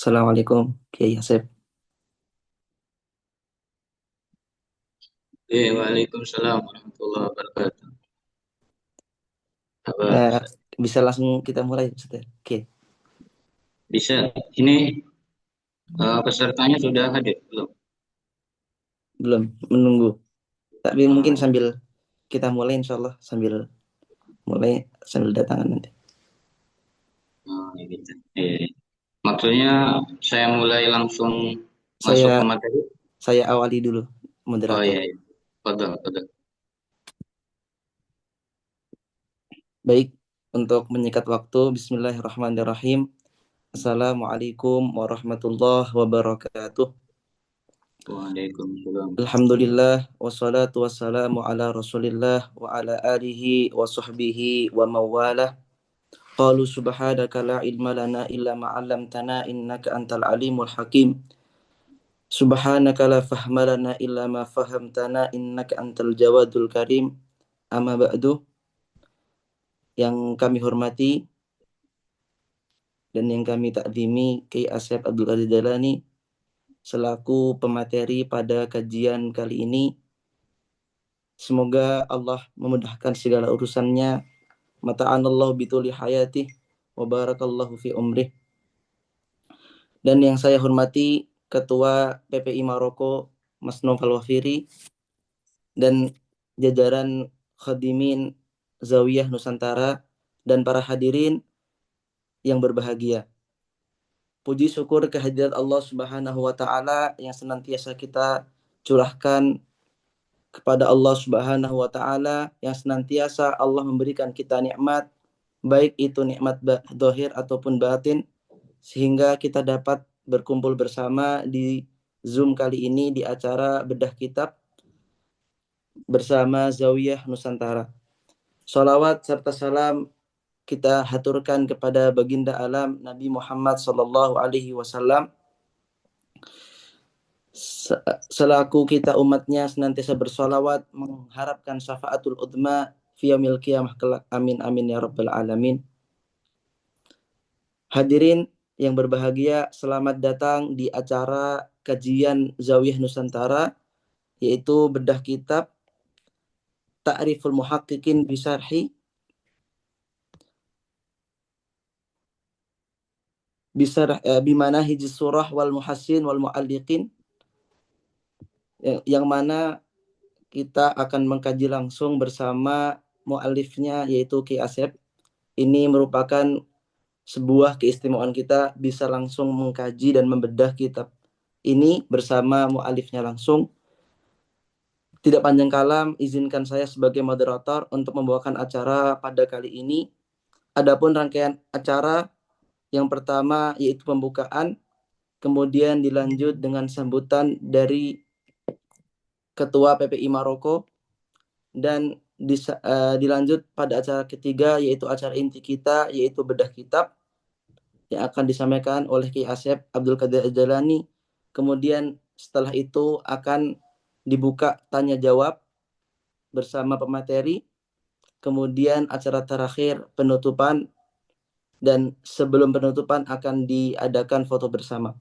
Assalamualaikum, Kiai Asep. Waalaikumsalam warahmatullahi wabarakatuh. Kabar Eh, Ustaz? Bisa langsung kita mulai, Ustaz, ya? Oke, Bisa. Ini pesertanya sudah hadir belum? belum menunggu. Tapi mungkin Oh, sambil kita mulai, insya Allah sambil datangan nanti. ya gitu. Maksudnya saya mulai langsung masuk ke Saya materi. saya awali dulu, Oh moderator. iya, iya. Betul, betul. Baik, untuk menyikat waktu, Bismillahirrahmanirrahim. Assalamualaikum warahmatullahi wabarakatuh. Waalaikumsalam. Alhamdulillah, wassalatu wassalamu ala rasulillah wa ala alihi wa sahbihi wa mawalah. Qalu subhanaka la ilma lana illa ma 'allamtana innaka antal alimul hakim. Subhanaka la fahma lana illa ma fahamtana innaka antal jawadul karim. Amma ba'du, yang kami hormati dan yang kami takdimi Kiai Asep Abdul Qadir Jalani selaku pemateri pada kajian kali ini. Semoga Allah memudahkan segala urusannya. Mata'anallahu bituli hayatih wa barakallahu fi umrih. Dan yang saya hormati Ketua PPI Maroko Mas Noval Wafiri dan jajaran Khadimin Zawiyah Nusantara dan para hadirin yang berbahagia. Puji syukur kehadirat Allah Subhanahu wa taala yang senantiasa kita curahkan kepada Allah Subhanahu wa taala, yang senantiasa Allah memberikan kita nikmat, baik itu nikmat zahir ataupun batin, sehingga kita dapat berkumpul bersama di Zoom kali ini di acara bedah kitab bersama Zawiyah Nusantara. Salawat serta salam kita haturkan kepada baginda alam Nabi Muhammad sallallahu alaihi wasallam selaku kita umatnya senantiasa bersolawat mengharapkan syafaatul udma fi yaumil qiyamah kelak. Amin amin ya rabbal alamin. Hadirin yang berbahagia, selamat datang di acara kajian Zawiyah Nusantara, yaitu bedah kitab Ta'riful Muhaqqiqin Bisarhi Bimanahij Surah wal Muhassin wal Mu'alliqin, yang mana kita akan mengkaji langsung bersama mu'alifnya yaitu Ki Asep. Ini merupakan sebuah keistimewaan kita bisa langsung mengkaji dan membedah kitab ini bersama mu'alifnya langsung. Tidak panjang kalam, izinkan saya sebagai moderator untuk membawakan acara pada kali ini. Adapun rangkaian acara yang pertama yaitu pembukaan, kemudian dilanjut dengan sambutan dari Ketua PPI Maroko, dan dilanjut pada acara ketiga yaitu acara inti kita yaitu bedah kitab yang akan disampaikan oleh Ki Asep Abdul Qadir Jalani. Kemudian setelah itu akan dibuka tanya jawab bersama pemateri. Kemudian acara terakhir penutupan, dan sebelum penutupan akan diadakan foto bersama.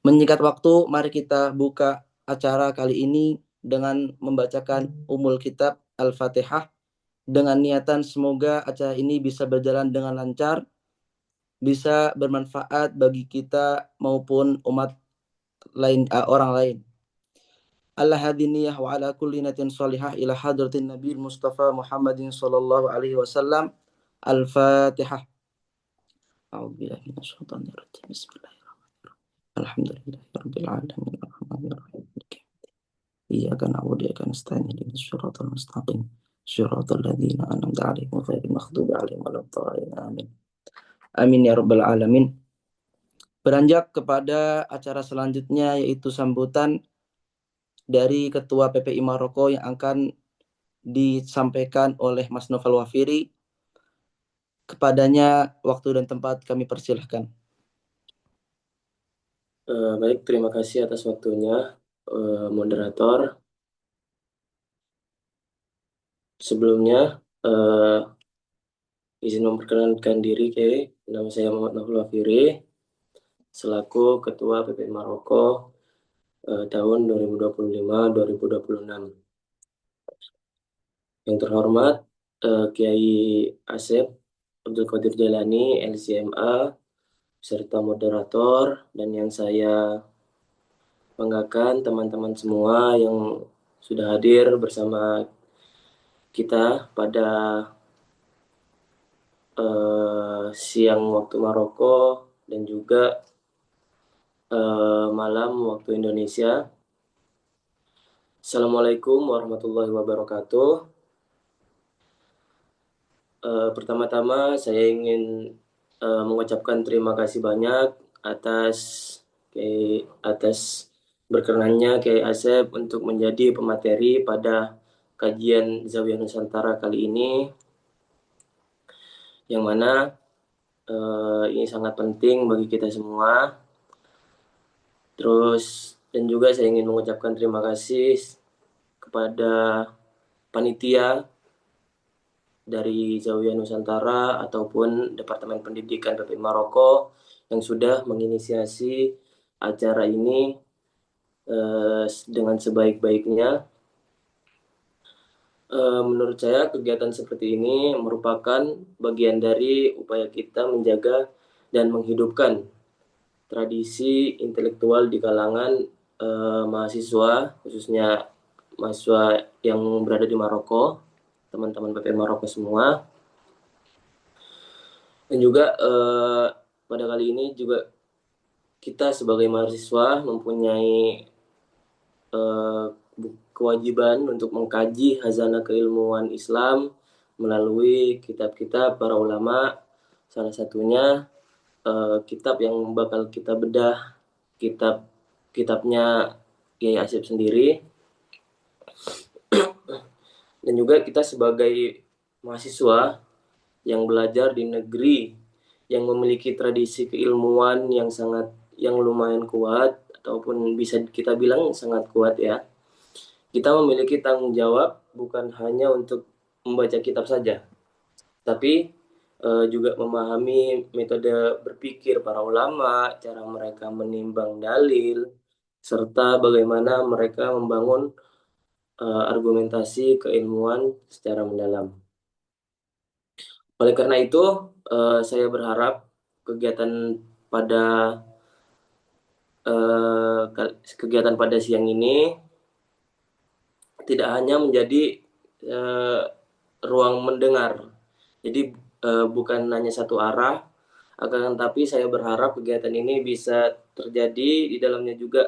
Menyingkat waktu, mari kita buka acara kali ini dengan membacakan umul kitab Al-Fatihah dengan niatan semoga acara ini bisa berjalan dengan lancar, bisa bermanfaat bagi kita maupun umat lain, orang lain. Alla hadiniyah wa ala kulli natin salihah ila hadratin Nabi Mustafa Muhammadin sallallahu alaihi wasallam. Al-Fatihah. A'udzubillahi minasyaitonir rajim. Bismillahirrahmanirrahim. Alhamdulillahirabbil alamin arrahmanirrahim. Iyyaka na'budu wa iyyaka nasta'in ihdinas siratal mustaqim. Shiratal ladzina an'amta 'alaihim ghairil maghdubi 'alaihim waladdallin. Amin. Amin ya rabbal alamin. Beranjak kepada acara selanjutnya yaitu sambutan dari Ketua PPI Maroko yang akan disampaikan oleh Mas Novel Wafiri. Kepadanya waktu dan tempat kami persilahkan. Baik, terima kasih atas waktunya, moderator. Sebelumnya, izin memperkenalkan diri, nama saya Muhammad Naful Wafiri. selaku Ketua PP Maroko tahun 2025-2026. Yang terhormat Kiai Asep Abdul Qadir Jailani, LCMA, serta moderator, dan yang saya banggakan teman-teman semua yang sudah hadir bersama kita pada siang waktu Maroko dan juga malam waktu Indonesia. Assalamualaikum warahmatullahi wabarakatuh. Pertama-tama saya ingin mengucapkan terima kasih banyak atas berkenannya Kiai Asep untuk menjadi pemateri pada kajian Zawiyah Nusantara kali ini, yang mana ini sangat penting bagi kita semua. Terus dan juga saya ingin mengucapkan terima kasih kepada panitia dari Zawiyah Nusantara ataupun Departemen Pendidikan PP Maroko yang sudah menginisiasi acara ini dengan sebaik-baiknya. Menurut saya kegiatan seperti ini merupakan bagian dari upaya kita menjaga dan menghidupkan tradisi intelektual di kalangan mahasiswa, khususnya mahasiswa yang berada di Maroko, teman-teman PP Maroko semua. Dan juga pada kali ini juga kita sebagai mahasiswa mempunyai kewajiban untuk mengkaji khazanah keilmuan Islam melalui kitab-kitab para ulama. Salah satunya kitab yang bakal kita bedah, kitabnya Kiai Asep sendiri. Dan juga kita sebagai mahasiswa yang belajar di negeri yang memiliki tradisi keilmuan yang lumayan kuat ataupun bisa kita bilang sangat kuat ya. Kita memiliki tanggung jawab bukan hanya untuk membaca kitab saja, tapi juga memahami metode berpikir para ulama, cara mereka menimbang dalil, serta bagaimana mereka membangun argumentasi keilmuan secara mendalam. Oleh karena itu, saya berharap kegiatan pada siang ini tidak hanya menjadi ruang mendengar. Jadi bukan hanya satu arah, akan tapi saya berharap kegiatan ini bisa terjadi di dalamnya juga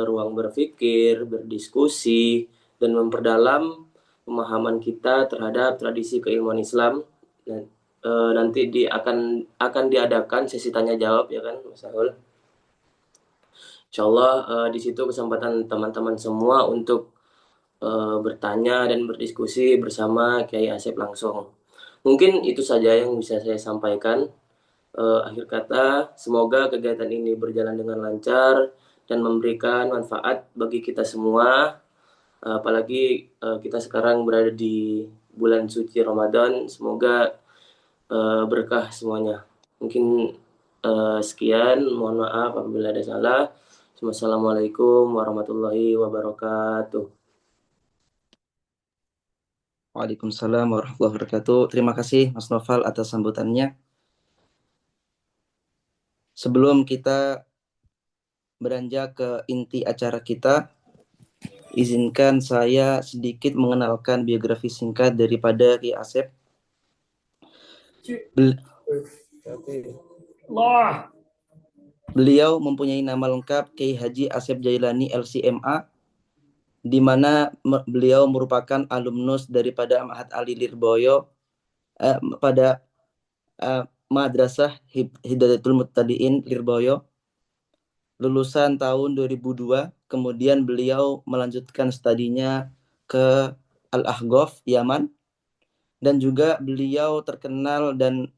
ruang berpikir, berdiskusi, dan memperdalam pemahaman kita terhadap tradisi keilmuan Islam. Dan nanti akan diadakan sesi tanya jawab ya kan Mas Ahul. Insyaallah di situ kesempatan teman-teman semua untuk bertanya dan berdiskusi bersama Kiai Asep langsung. Mungkin itu saja yang bisa saya sampaikan. Akhir kata, semoga kegiatan ini berjalan dengan lancar dan memberikan manfaat bagi kita semua. Apalagi kita sekarang berada di bulan suci Ramadan, semoga berkah semuanya. Mungkin sekian, mohon maaf apabila ada salah. Wassalamualaikum warahmatullahi wabarakatuh. Waalaikumsalam warahmatullahi wabarakatuh. Terima kasih Mas Noval atas sambutannya. Sebelum kita beranjak ke inti acara kita, izinkan saya sedikit mengenalkan biografi singkat daripada Kiai Asep. Beliau mempunyai nama lengkap Kiai Haji Asep Jailani LCMA, di mana beliau merupakan alumnus daripada Ma'had Ali Lirboyo pada Madrasah Hidayatul Muttadiin Lirboyo, lulusan tahun 2002. Kemudian beliau melanjutkan studinya ke Al-Ahqaf, Yaman, dan juga beliau terkenal dan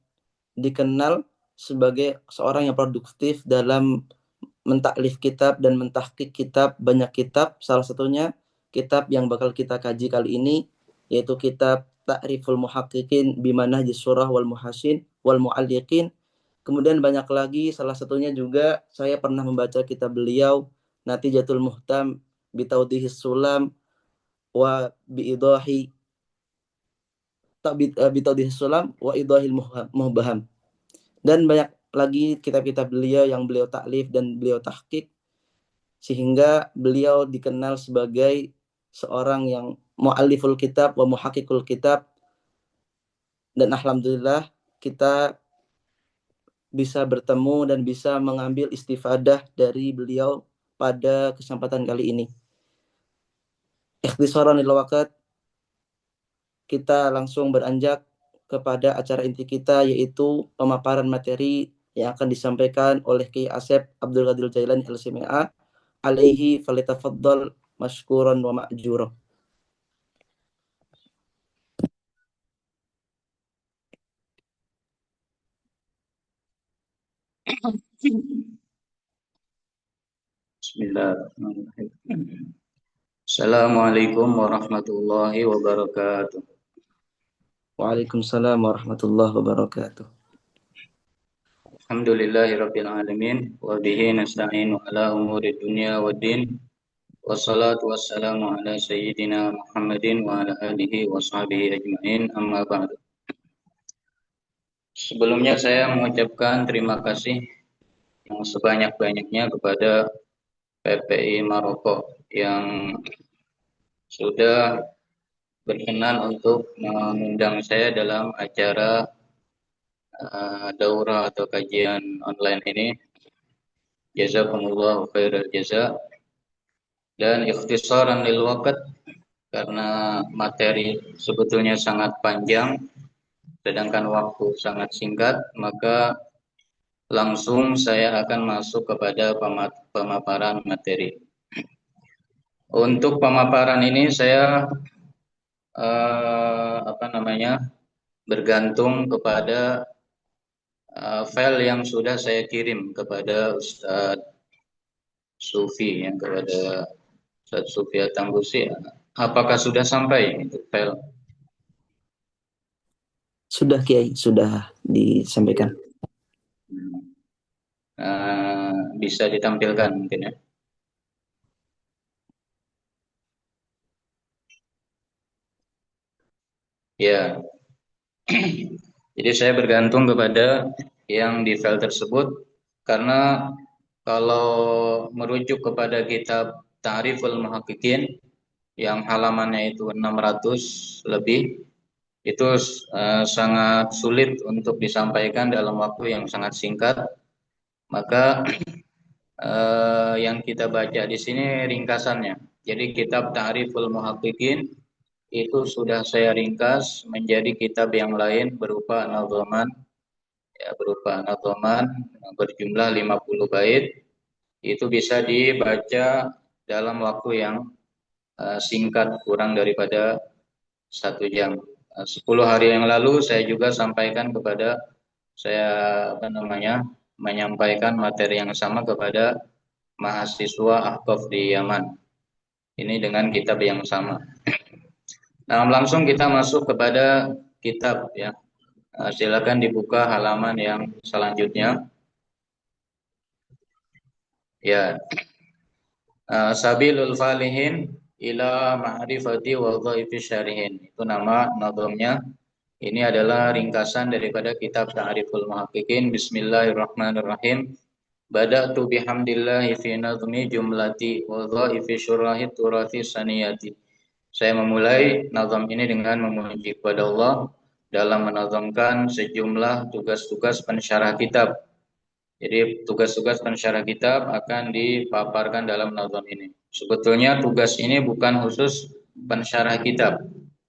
dikenal sebagai seorang yang produktif dalam mentaklif kitab dan mentahqiq kitab, banyak kitab. Salah satunya kitab yang bakal kita kaji kali ini, yaitu kitab Ta'riful Muhaqqiqin Bimanahjis Surah wal Muhassin wal Mu'alliqin Kemudian banyak lagi, salah satunya juga saya pernah membaca kitab beliau Natijatul Muhtam Bitaudihis Sulam wa biidahi Bitaudihis Sulam wa idahil muhbaham. Dan banyak lagi kitab-kitab beliau yang beliau taklif dan beliau tahqiq, sehingga beliau dikenal sebagai seorang yang mu'alliful kitab wa muhaqqiqul kitab. Dan alhamdulillah kita bisa bertemu dan bisa mengambil istifadah dari beliau pada kesempatan kali ini. Ikhtisaran lil waqt, kita langsung beranjak kepada acara inti kita, yaitu pemaparan materi yang akan disampaikan oleh Kiai Asep Abdul Qadir Jailani LCMA. Alaihi falitafaddal mashkuran wa ma'juran. Bismillahirrahmanirrahim. Assalamualaikum warahmatullahi wabarakatuh. Waalaikumsalam warahmatullahi wabarakatuh. Alhamdulillahirabbil alamin wa bihi nasta'inu ala umuri dunya waddin. Wassalatu wassalamu ala sayyidina Muhammadin wa ala alihi wa sahbihi ajma'in, amma ba'du. Sebelumnya saya mengucapkan terima kasih yang sebanyak-banyaknya kepada PPI Maroko yang sudah berkenan untuk mengundang saya dalam acara daurah atau kajian online ini. Jazakumullahu khairal jaza. Dan ikhtisaran lil waqt, karena materi sebetulnya sangat panjang sedangkan waktu sangat singkat, maka langsung saya akan masuk kepada pemaparan materi. Untuk pemaparan ini saya bergantung kepada file yang sudah saya kirim kepada Ustadz Sufi, yang kepada Ustadz Sufi Tambusi. Apakah sudah sampai itu file? Sudah Kiai, sudah disampaikan. Bisa ditampilkan mungkin ya. Ya. Jadi saya bergantung kepada yang di file tersebut, karena kalau merujuk kepada kitab Ta'riful Muhaqqiqin yang halamannya itu 600 lebih, itu sangat sulit untuk disampaikan dalam waktu yang sangat singkat. Maka yang kita baca di sini ringkasannya. Jadi kitab Ta'riful Muhaqqiqin itu sudah saya ringkas menjadi kitab yang lain berupa nadhaman, berjumlah 50 bait. Itu bisa dibaca dalam waktu yang singkat, kurang daripada 1 jam. 10 hari yang lalu saya juga sampaikan kepada menyampaikan materi yang sama kepada mahasiswa Ahqaf di Yaman. Ini dengan kitab yang sama. Nah, langsung kita masuk kepada kitab ya. Silakan dibuka halaman yang selanjutnya. Ya. Sabilul Falihin ila Ma'rifati Wadhaifi Syarihin. Itu nama nadhamnya. Ini adalah ringkasan daripada kitab Ta'riful Muhaqqiqin. Bismillahirrahmanirrahim. Bada'tu bihamdillahi fi nadhmi jumlati wadhaifi syurahi turathi saniyati. Saya memulai nazam ini dengan memuji kepada Allah dalam menazamkan sejumlah tugas-tugas pensyarah kitab. Jadi tugas-tugas pensyarah kitab akan dipaparkan dalam nazam ini. Sebetulnya tugas ini bukan khusus pensyarah kitab,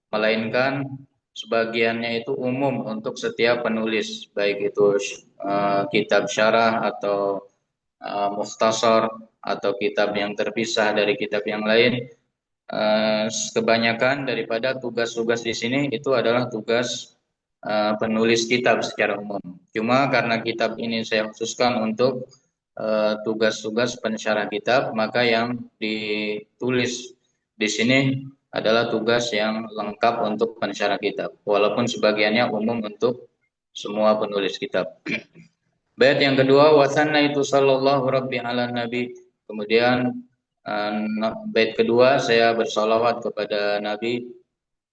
melainkan sebagiannya itu umum untuk setiap penulis, baik itu kitab syarah atau mukhtasar atau kitab yang terpisah dari kitab yang lain. Kebanyakan daripada tugas-tugas di sini itu adalah tugas penulis kitab secara umum. Cuma karena kitab ini saya khususkan untuk tugas-tugas pensyarah kitab, maka yang ditulis di sini adalah tugas yang lengkap untuk pensyarah kitab, walaupun sebagiannya umum untuk semua penulis kitab. Bait yang kedua, wasanna itu sallallahu rabbi ala nabi. Kemudian bait kedua, saya bersolawat kepada Nabi.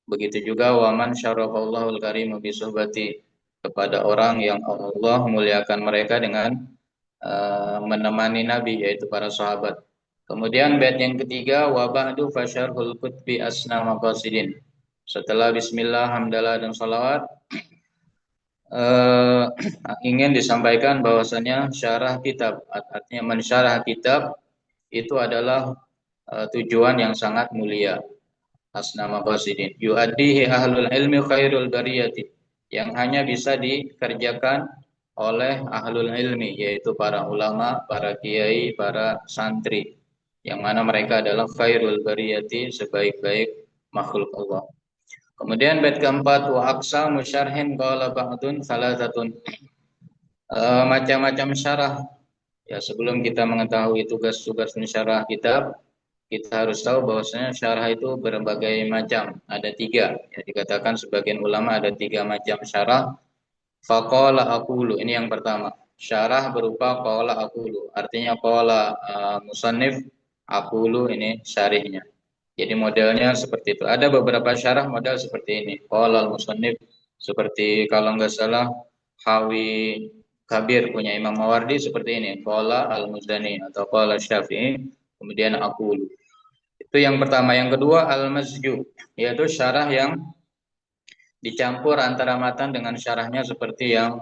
Begitu juga waman syarafallahul karim bi suhbati, kepada orang yang Allah muliakan mereka dengan menemani Nabi, yaitu para sahabat. Kemudian bait yang ketiga, wa ba'du fasyarhul kutbi asna maqasidin. Setelah bismillah, hamdalah dan salawat, eh, ingin disampaikan bahwasanya syarah kitab, artinya mensyarah kitab itu adalah tujuan yang sangat mulia. Asna maqasidin yu'addihi ahlul ilmi khairul bariyati, yang hanya bisa dikerjakan oleh ahlul ilmi, yaitu para ulama, para kiai, para santri, yang mana mereka adalah khairul bariyati, sebaik-baik makhluk Allah. Kemudian bait keempat, wa aqsa musyarhin qala ba'dun salasatun. Macam-macam syarah. Ya, sebelum kita mengetahui tugas-tugas mensyarah kitab, kita harus tahu bahwasanya syarah itu berbagai macam. Ada tiga. Ya, dikatakan sebagian ulama ada tiga macam syarah. Faqala aqulu, ini yang pertama. Syarah berupa qala aqulu. Artinya qala musannif, aqulu ini syarihnya. Jadi modelnya seperti itu. Ada beberapa syarah model seperti ini. Qala al-musannif, seperti kalau nggak salah Hawi Kabir punya Imam Mawardi seperti ini. Qala al-Muzani atau qala Syafi'i, kemudian aqulu. Itu yang pertama. Yang kedua al-mazju, yaitu syarah yang dicampur antara matan dengan syarahnya, seperti yang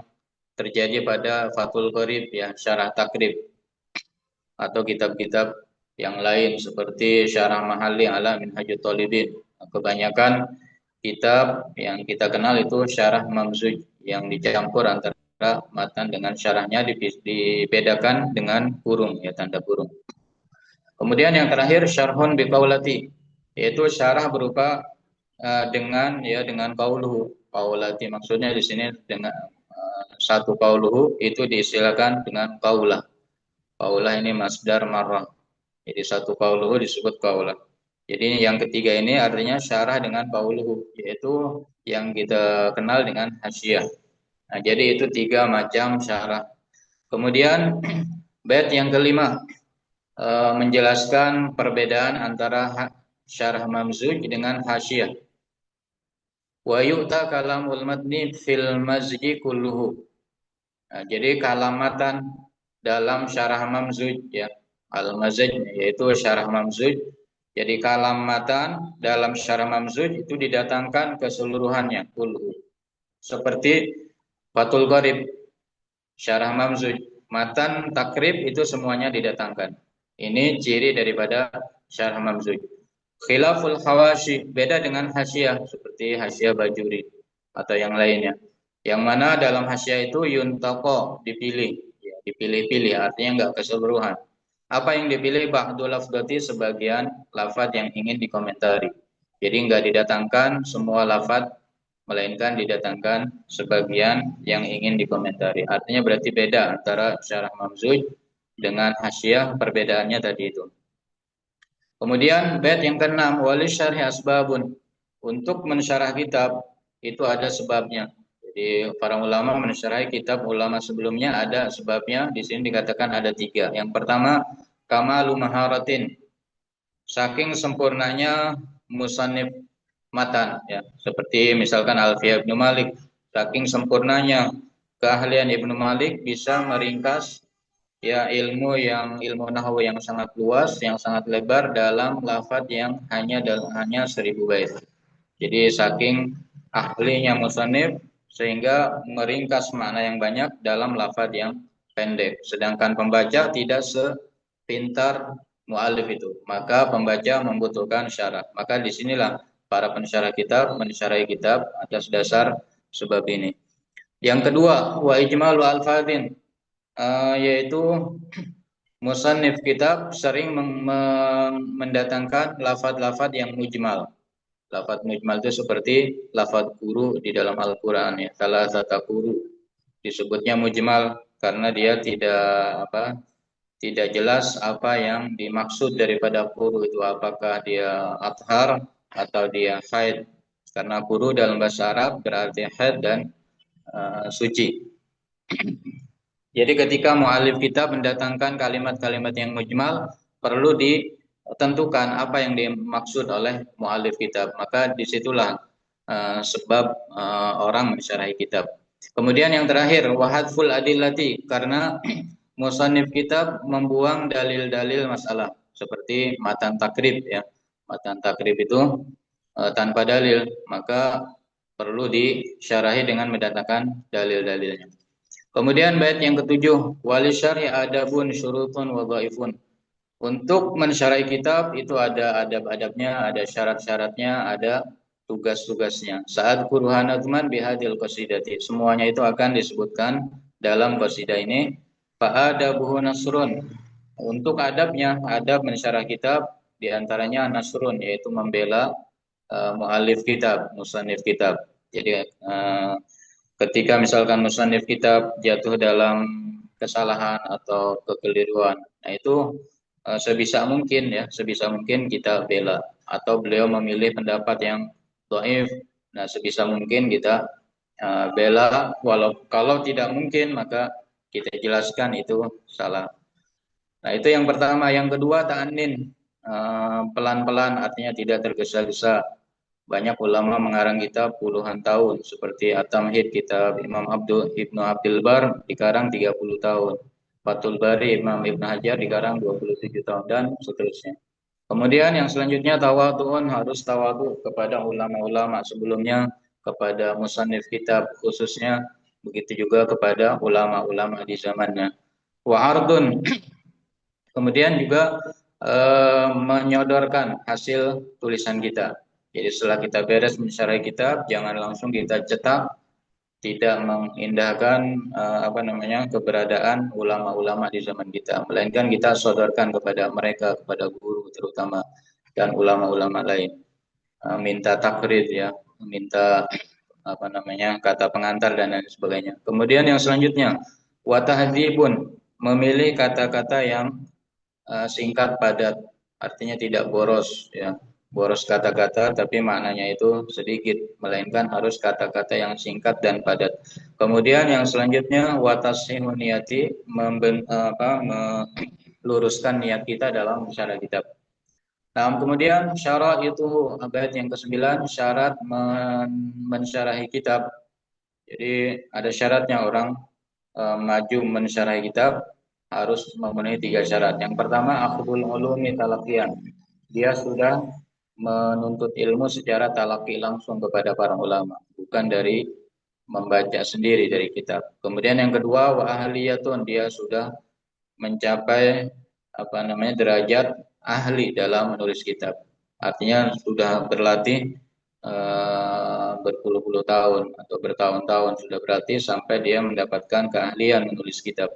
terjadi pada Fathul Qorib, ya, syarah takrib, atau kitab-kitab yang lain seperti syarah Mahalli ala Minhajut Thalibin. Kebanyakan kitab yang kita kenal itu syarah mamzuj, yang dicampur antara matan dengan syarahnya, dibedakan dengan kurung, ya, tanda kurung. Kemudian yang terakhir syarhun biqaulati, yaitu syarah berupa dengan qauluhu. Qaulati maksudnya di sini dengan satu qauluhu itu diistilahkan dengan qaulah. Qaulah ini masdar marrah. Jadi satu qauluhu disebut qaulah. Jadi yang ketiga ini artinya syarah dengan qauluhu, yaitu yang kita kenal dengan hasyiyah. Nah, jadi itu tiga macam syarah. Kemudian bait yang kelima, menjelaskan perbedaan antara syarah mamzuj dengan hasyiyah. Wa yu'ta kalamul matni fil mazji kulluhu. Nah, jadi kalamatan dalam syarah mamzuj, ya, al-mazaj, yaitu syarah mamzuj. Jadi kalamatan dalam syarah mamzuj itu didatangkan keseluruhannya, kulluhu. Seperti Fathul Qorib, syarah mamzuj, matan takrib itu semuanya didatangkan. Ini ciri daripada syarah mamzuj. Khilaful hawashi, beda dengan hasyiyah, seperti hasyiyah Bajuri atau yang lainnya. Yang mana dalam hasyiyah itu yuntaqo, dipilih, ya, dipilih-pilih, artinya enggak keseluruhan. Apa yang dipilih? Ba'du lafdati, sebagian lafaz yang ingin dikomentari. Jadi enggak didatangkan semua lafaz, melainkan didatangkan sebagian yang ingin dikomentari. Artinya berarti beda antara syarah mamzuj dengan hasyiyah, perbedaannya tadi itu. Kemudian bait yang keenam, wali syarhi asbabun. Untuk mensyarah kitab itu ada sebabnya. Jadi para ulama mensyarahi kitab ulama sebelumnya ada sebabnya. Di sini dikatakan ada tiga. Yang pertama, kamalu maharatin, saking sempurnanya musannif matan, ya, seperti misalkan Alfiyah Ibnu Malik, saking sempurnanya keahlian Ibnu Malik bisa meringkas, ya, ilmu nahwu yang sangat luas, yang sangat lebar dalam lafaz yang hanya 1000 bait. Jadi saking ahlinya musannif sehingga meringkas makna yang banyak dalam lafaz yang pendek. Sedangkan pembaca tidak sepintar mu'alif itu, maka pembaca membutuhkan syarah. Maka disinilah para pensyarah kitab mensyarahi kitab atas dasar sebab ini. Yang kedua, wa ijmalu alfadhin, yaitu musannif kitab sering mendatangkan lafaz-lafaz yang mujmal. Lafaz mujmal itu seperti lafaz guru di dalam Al-Qur'an, ya, salah satu guru disebutnya mujmal karena dia tidak jelas apa yang dimaksud daripada guru itu, apakah dia athhar atau dia haid, karena guru dalam bahasa Arab berarti haid dan suci. Jadi ketika mu'alif kitab mendatangkan kalimat-kalimat yang mujmal, perlu ditentukan apa yang dimaksud oleh mu'alif kitab. Maka disitulah sebab orang mensyarahi kitab. Kemudian yang terakhir, wahadful adillati, karena musannif kitab membuang dalil-dalil masalah seperti matan takrib ya. Matan takrib itu tanpa dalil, maka perlu disyarahi dengan mendatangkan dalil-dalilnya. Kemudian bait yang ketujuh, wali syar'i adabun syurutun wa dhaifun. Untuk mensyarahi kitab itu ada adab-adabnya, ada syarat-syaratnya, ada tugas-tugasnya. Saat kuruhanatman bihadil qasidati. Semuanya itu akan disebutkan dalam qasidah ini. Fa'adabuhu nasrun. Untuk adabnya, adab mensyarah kitab diantaranya nasrun, yaitu membela mu'alif kitab, musannif kitab. Jadi ketika misalkan musannif kitab jatuh dalam kesalahan atau kekeliruan, nah itu sebisa mungkin kita bela, atau beliau memilih pendapat yang dhaif, nah sebisa mungkin kita bela, kalau tidak mungkin maka kita jelaskan itu salah. Nah itu yang pertama. Yang kedua, ta'anin, pelan-pelan, artinya tidak tergesa-gesa. Banyak ulama mengarang kitab puluhan tahun, seperti At-Tamhid kitab Imam Ibnu Abdul Bar dikarang 30 tahun. Fathul Bari Imam Ibnu Hajar dikarang 27 tahun, dan seterusnya. Kemudian yang selanjutnya, tawadhu'un, harus tawadhu kepada ulama-ulama sebelumnya, kepada musannif kitab khususnya, begitu juga kepada ulama-ulama di zamannya. Wa ardun, kemudian juga menyodorkan hasil tulisan kita. Jadi setelah kita beres mensyarahi kitab, jangan langsung kita cetak, tidak mengindahkan keberadaan ulama-ulama di zaman kita, melainkan kita sodorkan kepada mereka, kepada guru terutama, dan ulama-ulama lain. Minta takrid ya, minta kata pengantar dan lain sebagainya. Kemudian yang selanjutnya, watahdzibun, memilih kata-kata yang singkat padat, artinya tidak boros ya. Boros kata-kata tapi maknanya itu sedikit, melainkan harus kata-kata yang singkat dan padat. Kemudian yang selanjutnya, watasihun niyati, meluruskan niat kita dalam mensyarah kitab. Nah, kemudian syarat itu bait yang ke-9, syarat mensyarahi kitab. Jadi ada syaratnya orang maju mensyarahi kitab, harus memenuhi 3 syarat. Yang pertama, akhdul ulumi talaqiyan. Dia sudah menuntut ilmu secara talaqi langsung kepada para ulama, bukan dari membaca sendiri dari kitab. Kemudian yang kedua, wa ahliyatun, dia sudah mencapai derajat ahli dalam menulis kitab. Artinya sudah berlatih berpuluh-puluh tahun atau bertahun-tahun sudah berlatih sampai dia mendapatkan keahlian menulis kitab.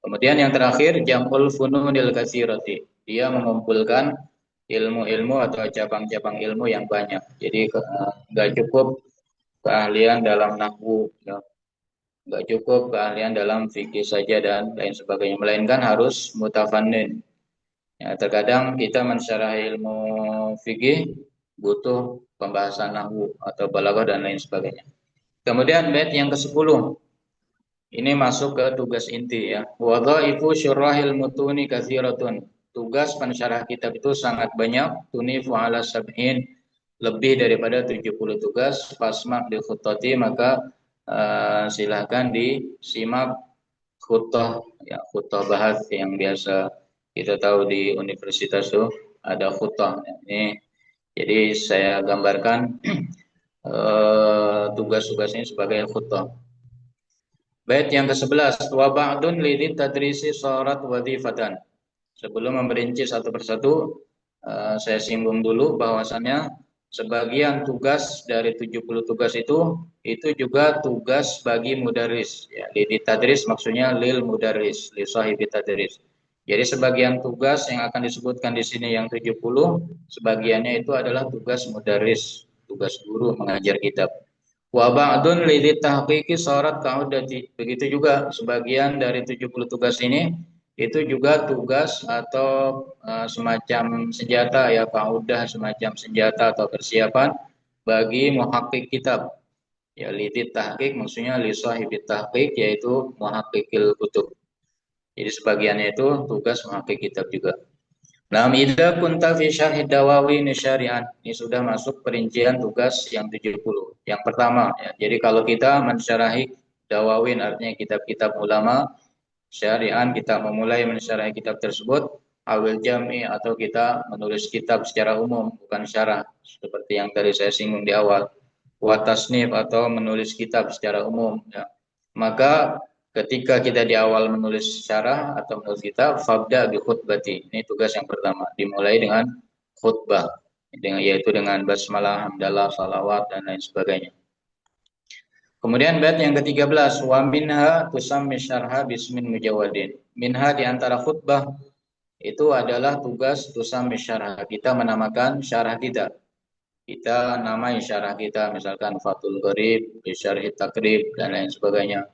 Kemudian yang terakhir, jam'ul fununil katsirati. Dia mengumpulkan ilmu-ilmu atau cabang-cabang ilmu yang banyak. Jadi nggak cukup keahlian dalam nahwu, ya. Nggak cukup keahlian dalam fikih saja dan lain sebagainya, melainkan harus mutafannin. Ya, terkadang kita mensyarahi ilmu fikih butuh pembahasan nahwu atau balaghah dan lain sebagainya. Kemudian bait yang ke-10. Ini masuk ke tugas inti ya. Wadhaifu syurahil mutuni katsiratun. Tugas pensyarah kitab itu sangat banyak. Tunifu ala sab'in, lebih daripada 70 tugas. Fasma' di khutati, maka silahkan disimak khutah ya, khutah bahas yang biasa kita tahu di universitas itu ada khutah. Ini jadi saya gambarkan tugas-tugas ini sebagai khutah. Bait yang ke-11, wa ba'dun lidit tadrisi syarat wadifatan. Sebelum memperinci satu persatu, saya singgung dulu bahwasannya sebagian tugas dari 70 tugas itu juga tugas bagi mudaris. Ya, lidit tadris maksudnya lil mudaris, li sahibi tadris. Jadi sebagian tugas yang akan disebutkan di sini yang 70, sebagiannya itu adalah tugas mudaris, tugas guru mengajar kitab. Wa ba'dun lidit tahqiqi syarat ka'udati. Begitu juga sebagian dari 70 tugas ini itu juga tugas atau semacam senjata ya, ka'udah, semacam senjata atau persiapan bagi muhaqqiq kitab. Ya, lidit tahqiq maksudnya li sahibit tahqiq, yaitu muhaqqiqil kutub. Jadi sebagiannya itu tugas muhaqqiq kitab juga. Nah, idza kunta fi syarhi dawawin syari'an. Ini sudah masuk perincian tugas yang 70. Yang pertama ya. Jadi kalau kita mensyarahi dawawin artinya kitab-kitab ulama syari'an, kita memulai mensyarahi kitab tersebut, awil jami atau kita menulis kitab secara umum bukan syarah seperti yang tadi saya singgung di awal. Wa tasnif atau menulis kitab secara umum ya. Maka ketika kita di awal menulis syarah atau menulis kitab, fabda bi khutbati. Ini tugas yang pertama, dimulai dengan khutbah, yaitu dengan basmalah, hamdalah, salawat dan lain sebagainya. Kemudian bait yang ke-13, wa minha tusammi syarha bismin mujawadin. Minha di antara khutbah itu adalah tugas tusammi syarha. Kita menamakan syarah kita. Kita namai syarah kita, misalkan Fathul Gharib, Syarh Takrib dan lain sebagainya.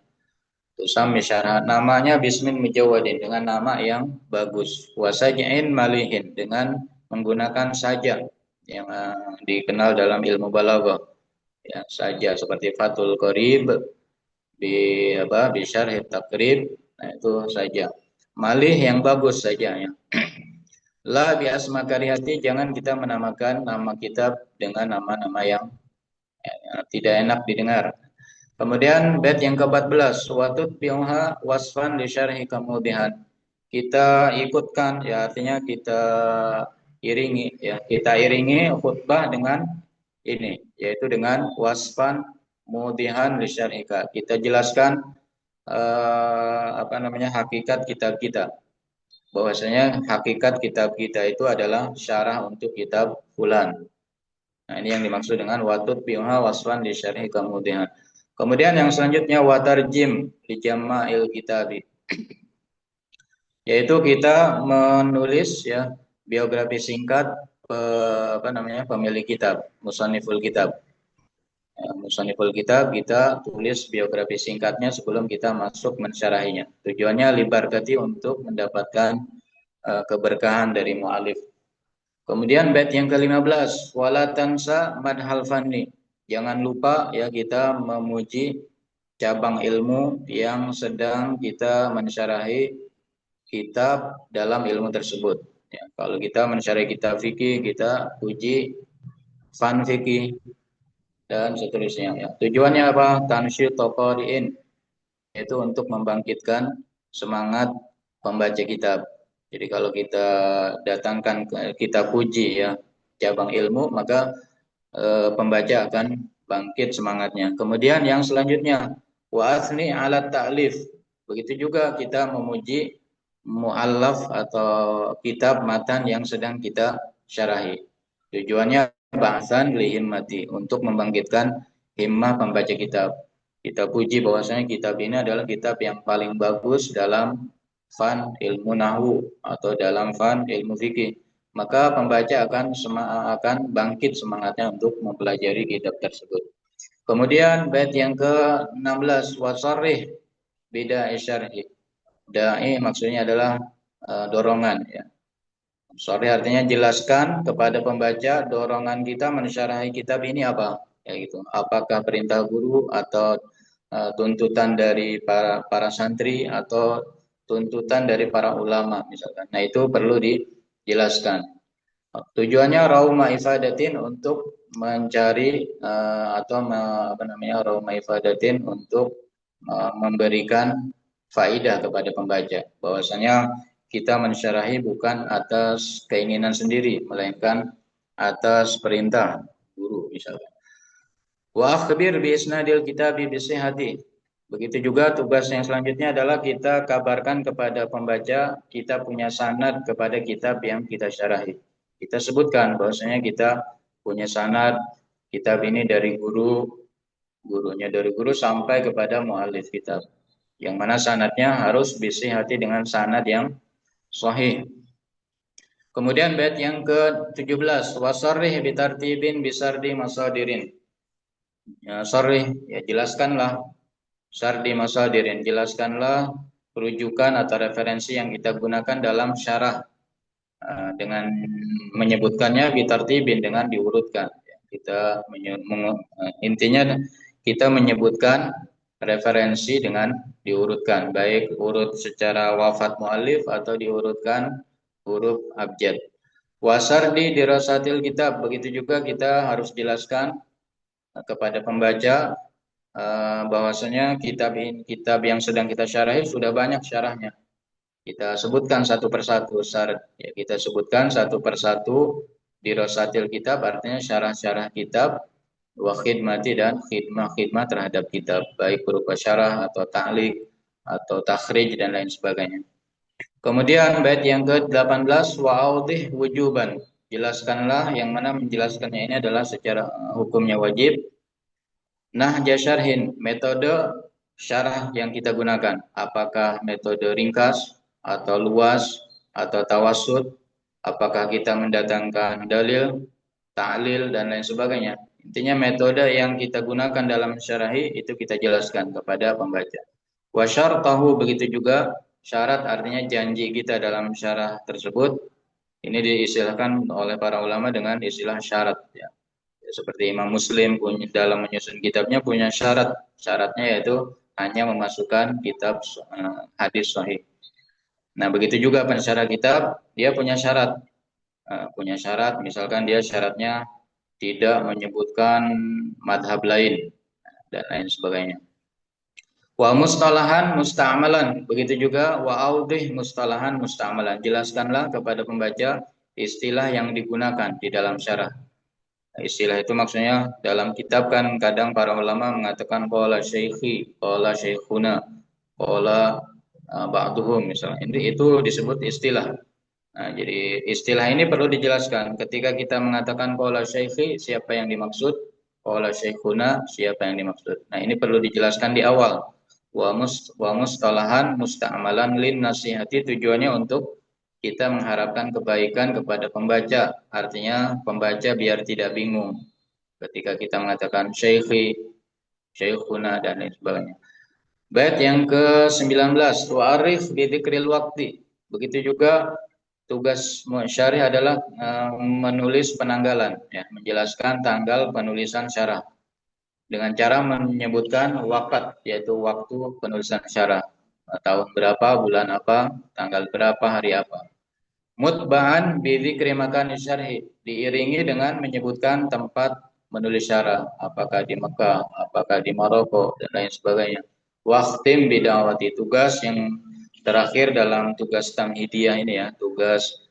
Tusammi syarah, namanya bismin mujawadin, dengan nama yang bagus. Wa saj'in malihin, dengan menggunakan saja yang dikenal dalam ilmu balaghah. Ya, saja seperti Fathul Qorib bi Syarh Takrib, nah itu saja. Malih yang bagus saja ya. La bi asma karihati, jangan kita menamakan nama kitab dengan nama-nama yang tidak enak didengar. Kemudian bait yang ke-14, wa tutbi'uha wasfan li syarhi kamudihan. Kita ikutkan ya, artinya kita iringi ya, kita iringi khutbah dengan ini, yaitu dengan wasfan mudihan li syarhika. Kita jelaskan hakikat kitab kita. Bahwasanya hakikat kitab kita itu adalah syarah untuk kitab fulan. Nah, ini yang dimaksud dengan watut biha waswan di syarhi kemudian. Kemudian yang selanjutnya watarjim li jama'il kitabi. Yaitu kita menulis ya biografi singkat pemilik kitab, musanniful kitab. Musanniful kitab kita tulis biografi singkatnya sebelum kita masuk mensyarahinya. Tujuannya libarkati, untuk mendapatkan keberkahan dari mu'alif. Kemudian bait yang ke-15, wala tansa madhal fanni. Jangan lupa ya kita memuji cabang ilmu yang sedang kita mensyarahi kitab dalam ilmu tersebut. Ya, kalau kita mensyarahi kitab fikih, kita puji fan fikih dan seterusnya ya. Tujuannya apa? Tansyid taqari'in, yaitu untuk membangkitkan semangat pembaca kitab. Jadi kalau kita datangkan, kita puji ya cabang ilmu, maka pembaca akan bangkit semangatnya. Kemudian yang selanjutnya wa athni ala ta'lif. Begitu juga kita memuji mu'allaf atau kitab matan yang sedang kita syarahi. Tujuannya bahasan li himmati, untuk membangkitkan himmah pembaca kitab. Kita puji bahwasanya kitab ini adalah kitab yang paling bagus dalam fan ilmu nahwu atau dalam fan ilmu fikih. Maka pembaca akan bangkit semangatnya untuk mempelajari kitab tersebut. Kemudian bait yang ke-16, wasarrih bida isyarhi. Da'i maksudnya adalah dorongan ya. Sorry artinya jelaskan kepada pembaca dorongan kita mensyarahi kitab ini apa, ya gitu. Apakah perintah guru atau tuntutan dari para santri atau tuntutan dari para ulama misalkan. Nah, itu perlu dijelaskan. Tujuannya rauma ifadatin, untuk mencari rauma ifadatin, untuk memberikan faidah kepada pembaca, bahwasanya kita mensyarahi bukan atas keinginan sendiri, melainkan atas perintah guru misalkan. Wa akhbir bi isnadil kitabi bi sihhati. Begitu juga tugas yang selanjutnya adalah kita kabarkan kepada pembaca kita punya sanad kepada kitab yang kita syarahi. Kita sebutkan bahwasanya kita punya sanad kitab ini dari gurunya dari guru sampai kepada muallif kitab. Yang mana sanadnya harus bi sihhati, dengan sanad yang sahih. Kemudian bait yang ke-17, wasarrih bitartibin bisardi masadirin. Ya, sarrih ya, jelaskanlah, sardi masadirin, jelaskanlah rujukan atau referensi yang kita gunakan dalam syarah dengan menyebutkannya bitartibin, dengan diurutkan. Kita intinya kita menyebutkan referensi dengan diurutkan, baik urut secara wafat mu'allif atau diurutkan huruf abjad. Wasardi dirasatil kitab, begitu juga kita harus jelaskan kepada pembaca bahwasanya kitab yang sedang kita syarahi sudah banyak syarahnya. Kita sebutkan satu persatu syarat, ya, kita sebutkan satu persatu dirasatil kitab, artinya syarah-syarah kitab, wa khidmati dan khidmah-khidmah terhadap kitab, baik berupa syarah atau ta'liq atau takhrij dan lain sebagainya. Kemudian bait yang ke-18, wa'audih wujuban, jelaskanlah, yang mana menjelaskannya ini adalah secara hukumnya wajib. Nahja syarhin, metode syarah yang kita gunakan, apakah metode ringkas atau luas atau tawassut, apakah kita mendatangkan dalil, ta'lil dan lain sebagainya. Intinya metode yang kita gunakan dalam syarahi itu kita jelaskan kepada pembaca. Wa syartahu, begitu juga syarat, artinya janji kita dalam syarah tersebut. Ini diistilahkan oleh para ulama dengan istilah syarat, ya. Seperti Imam Muslim punya dalam menyusun kitabnya punya syarat. Syaratnya yaitu hanya memasukkan kitab hadis sahih. Nah, begitu juga pensyarah kitab, dia punya syarat. Punya syarat, misalkan dia syaratnya tidak menyebutkan madhab lain dan lain sebagainya. Wa mustalahan musta'malan, begitu juga wa audih mustalahan musta'malan. Jelaskanlah kepada pembaca istilah yang digunakan di dalam syarah. Istilah itu maksudnya dalam kitab kan kadang para ulama mengatakan qala syaikhi, qala syaikhuna, qala ba'duhum misalnya. Itu disebut istilah. Nah, jadi istilah ini perlu dijelaskan. Ketika kita mengatakan qala syaikhi, siapa yang dimaksud? Qala syaikhuna, siapa yang dimaksud? Nah, ini perlu dijelaskan di awal. Wa mustalahan musta'malan lin nasihati, tujuannya untuk kita mengharapkan kebaikan kepada pembaca. Artinya pembaca biar tidak bingung ketika kita mengatakan syaikhi, syaikhuna dan lain sebagainya. Bait yang ke-19, wa'arif bidzikril waqti. Begitu juga tugas syarih adalah menulis penanggalan, ya, menjelaskan tanggal penulisan syarah dengan cara menyebutkan waqt, yaitu waktu penulisan syarah. Tahun berapa, bulan apa, tanggal berapa, hari apa. Mutba'an bidzikri makan syarhi, diiringi dengan menyebutkan tempat menulis syarah, apakah di Mekah, apakah di Maroko dan lain sebagainya. Waqtim bidawati, tugas yang terakhir dalam tugas tamhidiyah ini, ya, tugas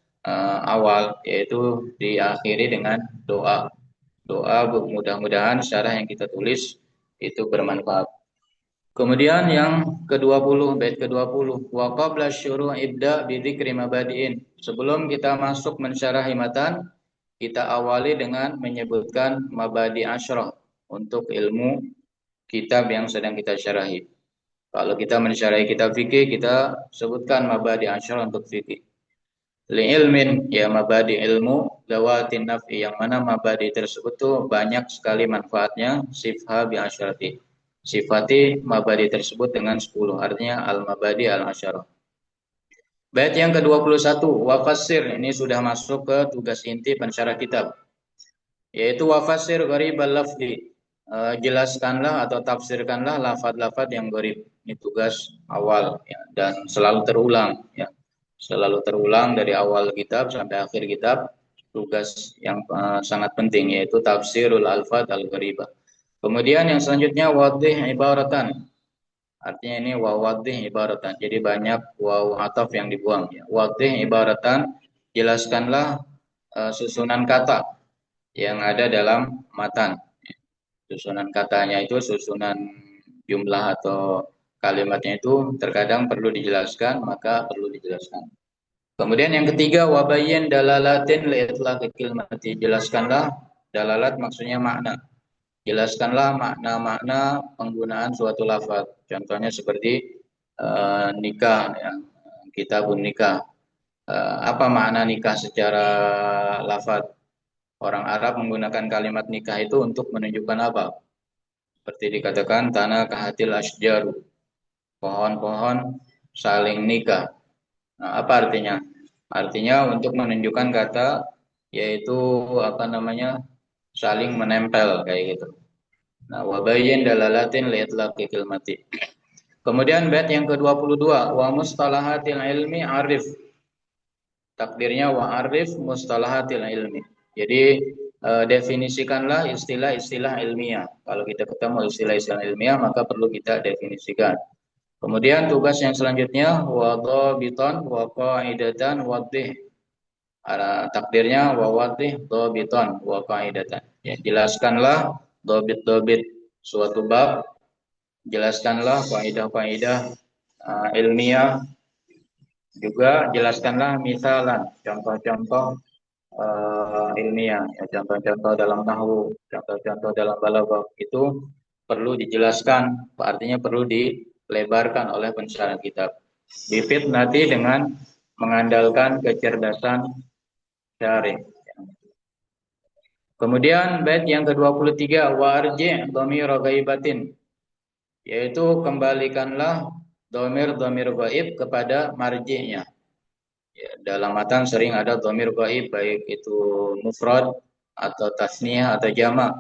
awal, yaitu diakhiri dengan doa. Doa mudah-mudahan syarah yang kita tulis itu bermanfaat. Kemudian yang ke-20, bait ke-20, wa qabla syuru' ibda bi dzikri mabadi'in. Sebelum kita masuk mensyarahi matan, kita awali dengan menyebutkan mabadi asyrah untuk ilmu kitab yang sedang kita syarahi. Kalau kita mensyarahi kitab fikih, kita sebutkan mabadi asyrah untuk fikih. Li ilmin, ya, mabadi ilmu, dawatin naf'i, yang mana mabadi tersebut tuh banyak sekali manfaatnya, sifha bi asyrati. Sifati mabadi tersebut dengan 10, artinya al-mabadi al-asyarah. Bait yang ke-21, wafasir, ini sudah masuk ke tugas inti pensyarah kitab, yaitu wafasir gharibal lafzi. Jelaskanlah atau tafsirkanlah lafaz-lafaz yang gharib. Ini tugas awal, ya, dan selalu terulang, ya. Selalu terulang dari awal kitab sampai akhir kitab, tugas yang sangat penting, yaitu tafsirul alfaz al-gharibah. Kemudian yang selanjutnya wadih ibaratan. Artinya ini wadih ibaratan. Jadi banyak waw ataf yang dibuang, ya. Wadih ibaratan, jelaskanlah susunan kata yang ada dalam matan. Susunan katanya itu, susunan jumlah atau kalimatnya itu terkadang perlu dijelaskan, maka perlu dijelaskan. Kemudian yang ketiga, wabayyin dalalatin li itlaqil kalimati. Jelaskanlah, dalalat maksudnya makna. Jelaskanlah makna-makna penggunaan suatu lafaz. Contohnya seperti nikah, ya. Kitabun nikah. Apa makna nikah secara lafaz? Orang Arab menggunakan kalimat nikah itu untuk menunjukkan apa? Seperti dikatakan tanah kahatil asjaru, pohon-pohon saling nikah. Nah, apa artinya? Artinya untuk menunjukkan kata, yaitu apa namanya, saling menempel kayak gitu. Nah, wa bayyin dalalatin li itlaqi kalimati. Kemudian bait yang ke-22, wa mustalahatil ilmi arif. Takdirnya wa arif mustalahatil ilmi. Jadi definisikanlah istilah-istilah ilmiah. Kalau kita ketemu istilah-istilah ilmiah maka perlu kita definisikan. Kemudian tugas yang selanjutnya wa dhabitan wa qaidatan wadih. Takdirnya wa wadih dhabitan wa qaidatan. Ya, jelaskanlah dhabit-dhabit suatu bab, jelaskanlah kaidah-kaidah ilmiah, juga jelaskanlah misalan contoh-contoh ilmiah, ya, contoh-contoh dalam nahwu, contoh-contoh dalam balaghah itu perlu dijelaskan, artinya perlu dilebarkan oleh pensyarah kitab. Bifit nanti dengan mengandalkan kecerdasan syarih. Kemudian bait yang ke-23 warji' dhamir ghaibatin, yaitu kembalikanlah dhamir ghaib kepada marji'nya. Ya, dalam matan sering ada dhamir ghaib baik itu mufrad atau tasniyah atau jamak.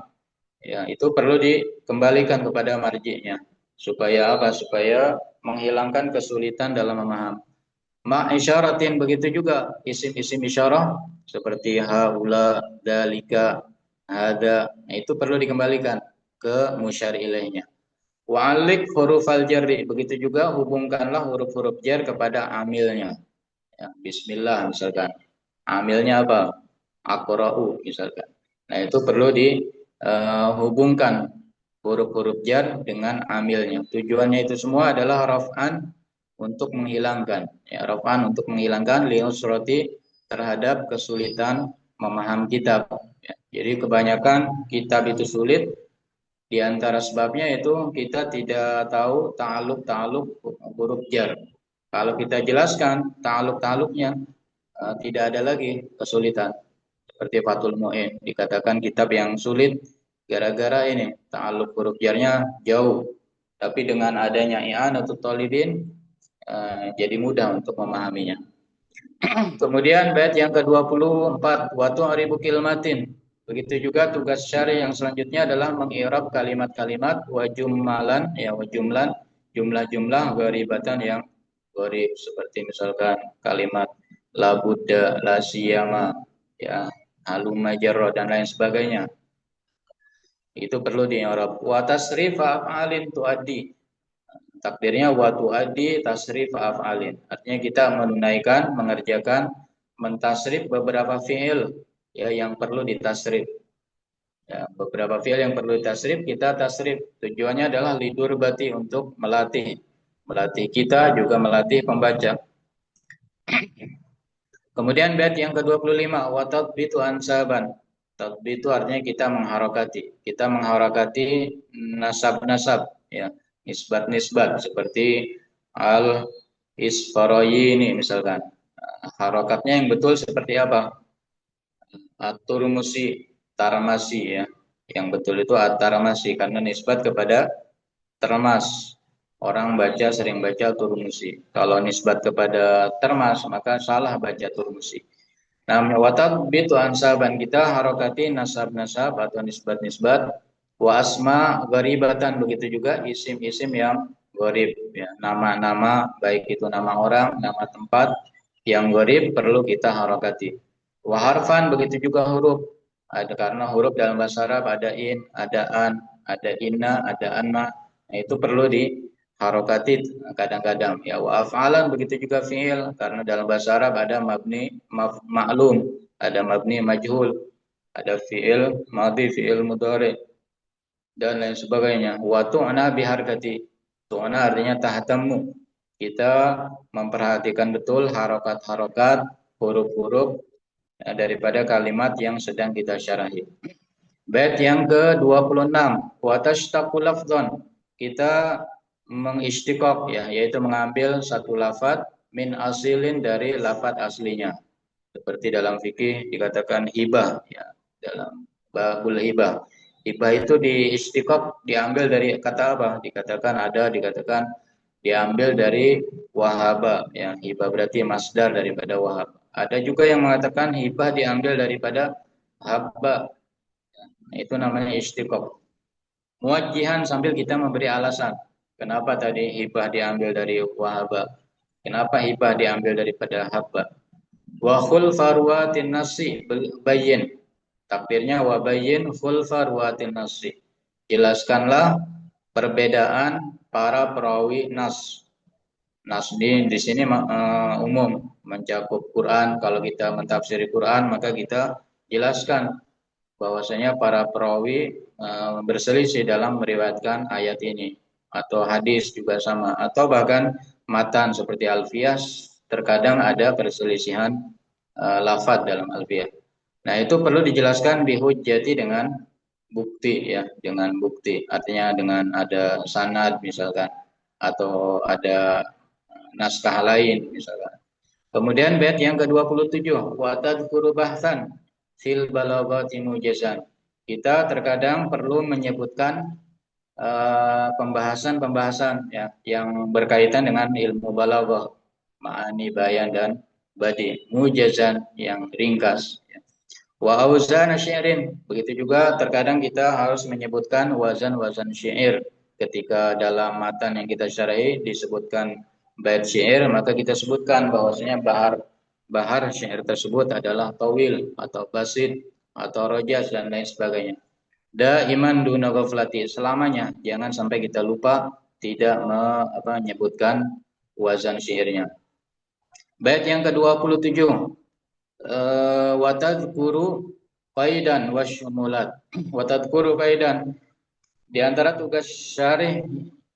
Ya, itu perlu dikembalikan kepada marji'nya. Supaya apa? Supaya menghilangkan kesulitan dalam memahami. Ma isyaratin begitu juga isim-isim isyarah seperti haula, dalika, hada, nah, itu perlu dikembalikan ke musyar ilaihnya. Wa'alik huruf al-jarri, begitu juga hubungkanlah huruf-huruf jar kepada amilnya. Ya, bismillah misalkan. Amilnya apa? Aqra'u misalkan. Nah, itu perlu dihubungkan huruf-huruf jar dengan amilnya. Tujuannya itu semua adalah raf'an untuk menghilangkan, ya, raf'an untuk menghilangkan liusrati terhadap kesulitan memahami kitab. Ya, jadi kebanyakan kitab itu sulit. Di antara sebabnya itu kita tidak tahu ta'alluq huruf jar. Kalau kita jelaskan ta'alluq-ta'alluqnya, tidak ada lagi kesulitan. Seperti Fathul Mu'in dikatakan kitab yang sulit gara-gara ini ta'alluq huruf jarnya jauh. Tapi dengan adanya i'anatul talibin jadi mudah untuk memahaminya. Kemudian bait yang ke-24 wa tu'ribu kilmatin. Begitu juga tugas syari yang selanjutnya adalah mengi'rab kalimat-kalimat wa jumlan, ya, wa jumlan, jumlah-jumlah gharibatan yang gharib, seperti misalkan kalimat la budda, la siyama, ya, halumma jarra dan lain sebagainya. Itu perlu di'rab. Wa tasrif af'alin tuaddi. Takdirnya wa tuaddi tasrif af'alin. Artinya kita menunaikan, mengerjakan, mentasrif beberapa fi'il, ya, yang perlu ditasrif. Ya, beberapa fi'il yang perlu ditasrif kita tasrif. Tujuannya adalah lidur bati, untuk melatih kita juga melatih pembaca. Kemudian bait yang ke-25 wa tatbitu ansaban. Tatbitu artinya kita mengharokati nasab-nasab, ya, nisbat-nisbat seperti al isfarayini misalkan. Harokatnya yang betul seperti apa? At-turmusi, tarmasi, ya. Yang betul itu at-tarmasi karena nisbat kepada termas. Orang baca sering baca turmusi. Kalau nisbat kepada termas maka salah baca turmusi. Nah, watatbitu ansaban, kita harokati nasab-nasab atau nisbat-nisbat, wa asma gharibatan, begitu juga isim-isim yang gharib, ya, nama-nama baik itu nama orang, nama tempat yang gharib perlu kita harokati. Wa harfan, begitu juga huruf. Ada, karena huruf dalam bahasa Arab ada in, ada an, ada inna, ada anma. Nah, itu perlu harokati kadang-kadang, ya. Wa af'alan, begitu juga fi'il, karena dalam bahasa Arab ada mabni ma'lum, ada mabni majhul, ada fi'il madhi, fi'il mudhari dan lain sebagainya. Wa tu'na biharkati, tu'na artinya tahtammu, kita memperhatikan betul harokat-harokat huruf-huruf, ya, daripada kalimat yang sedang kita syarahi. Bait yang ke-26 wa tashtaqu lafdhan, kita mengistiqaq, ya, yaitu mengambil satu lafaz min asilin, dari lafaz aslinya. Seperti dalam fikih dikatakan hibah, ya, dalam babul hibah. Hibah itu diistiqaq, diambil dari kata apa? Dikatakan diambil dari wahaba, ya. Hibah berarti masdar daripada wahab. Ada juga yang mengatakan hibah diambil daripada habba. Nah, itu namanya istiqaq. Muwajjihan sambil kita memberi alasan. Kenapa tadi hibah diambil dari wahaba? Kenapa hibah diambil daripada habba? Wa khulfa ruwatin nasi bayyin. Takdirnya wa bayyin khulfa ruwatin nasi. Jelaskanlah perbedaan para perawi nas. Nas di sini umum mencakup Quran. Kalau kita mentafsiri Quran maka kita jelaskan bahwasanya para perawi berselisih dalam meriwayatkan ayat ini, atau hadis juga sama, atau bahkan matan seperti Alfiyah terkadang ada perselisihan lafadz dalam Alfiyah. Nah, itu perlu dijelaskan bihujjati dengan bukti ya, dengan bukti. Artinya dengan ada sanad misalkan, atau ada naskah lain misalkan. Kemudian bait yang ke-27, wa tadhkuru bahsan fil balaghati mujazan. Kita terkadang perlu menyebutkan pembahasan-pembahasan ya yang berkaitan dengan ilmu balaghah, ma'ani, bayan, dan badi, mujazan yang ringkas ya. Wa auzan syi'rin, begitu juga terkadang kita harus menyebutkan wazan-wazan syair. Ketika dalam matan yang kita syarahi disebutkan bait syair, maka kita sebutkan bahwasanya bahar syair tersebut adalah tawil atau basit atau rojas dan lain sebagainya. Daiman duna ghaflati, selamanya jangan sampai kita lupa tidak menyebutkan wazan syairnya. Bait yang ke-27, wa tadhkuru qaidan wasyumulat. Wa tadhkuru qaidan, di antara tugas syarih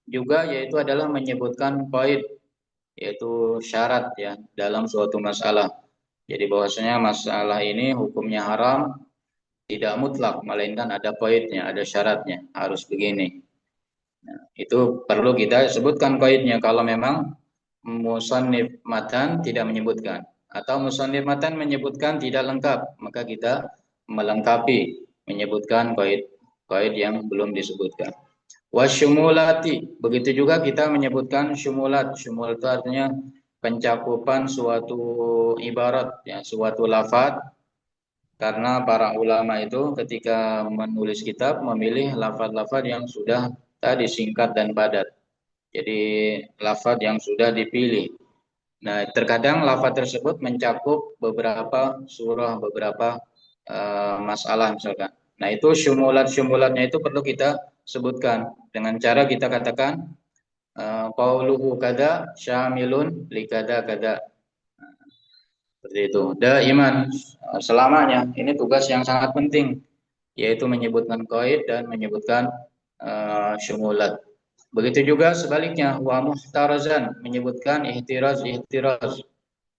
juga yaitu adalah menyebutkan qaid, yaitu syarat ya dalam suatu masalah. Jadi bahwasanya masalah ini hukumnya haram tidak mutlak, melainkan ada qaidnya, ada syaratnya, harus begini. Nah, itu perlu kita sebutkan qaidnya kalau memang musannif matan tidak menyebutkan, atau musannif matan menyebutkan tidak lengkap, maka kita melengkapi menyebutkan qaid yang belum disebutkan. Wasyumulati, begitu juga kita menyebutkan syumulat. Syumul itu artinya pencakupan suatu ibarat ya, suatu lafaz. Karena para ulama itu ketika menulis kitab memilih lafaz-lafaz yang sudah tadi singkat dan padat. Jadi lafaz yang sudah dipilih. Nah, terkadang lafaz tersebut mencakup beberapa surah, beberapa masalah misalkan. Nah, itu syumulat-syumulatnya itu perlu kita sebutkan dengan cara kita katakan qauluhu kada syamilun li kada kada. Seperti itu. Daiman, selamanya. Ini tugas yang sangat penting, yaitu menyebutkan qaid dan menyebutkan syumulat. Begitu juga sebaliknya, wa muhtarazan, menyebutkan ihtiraz.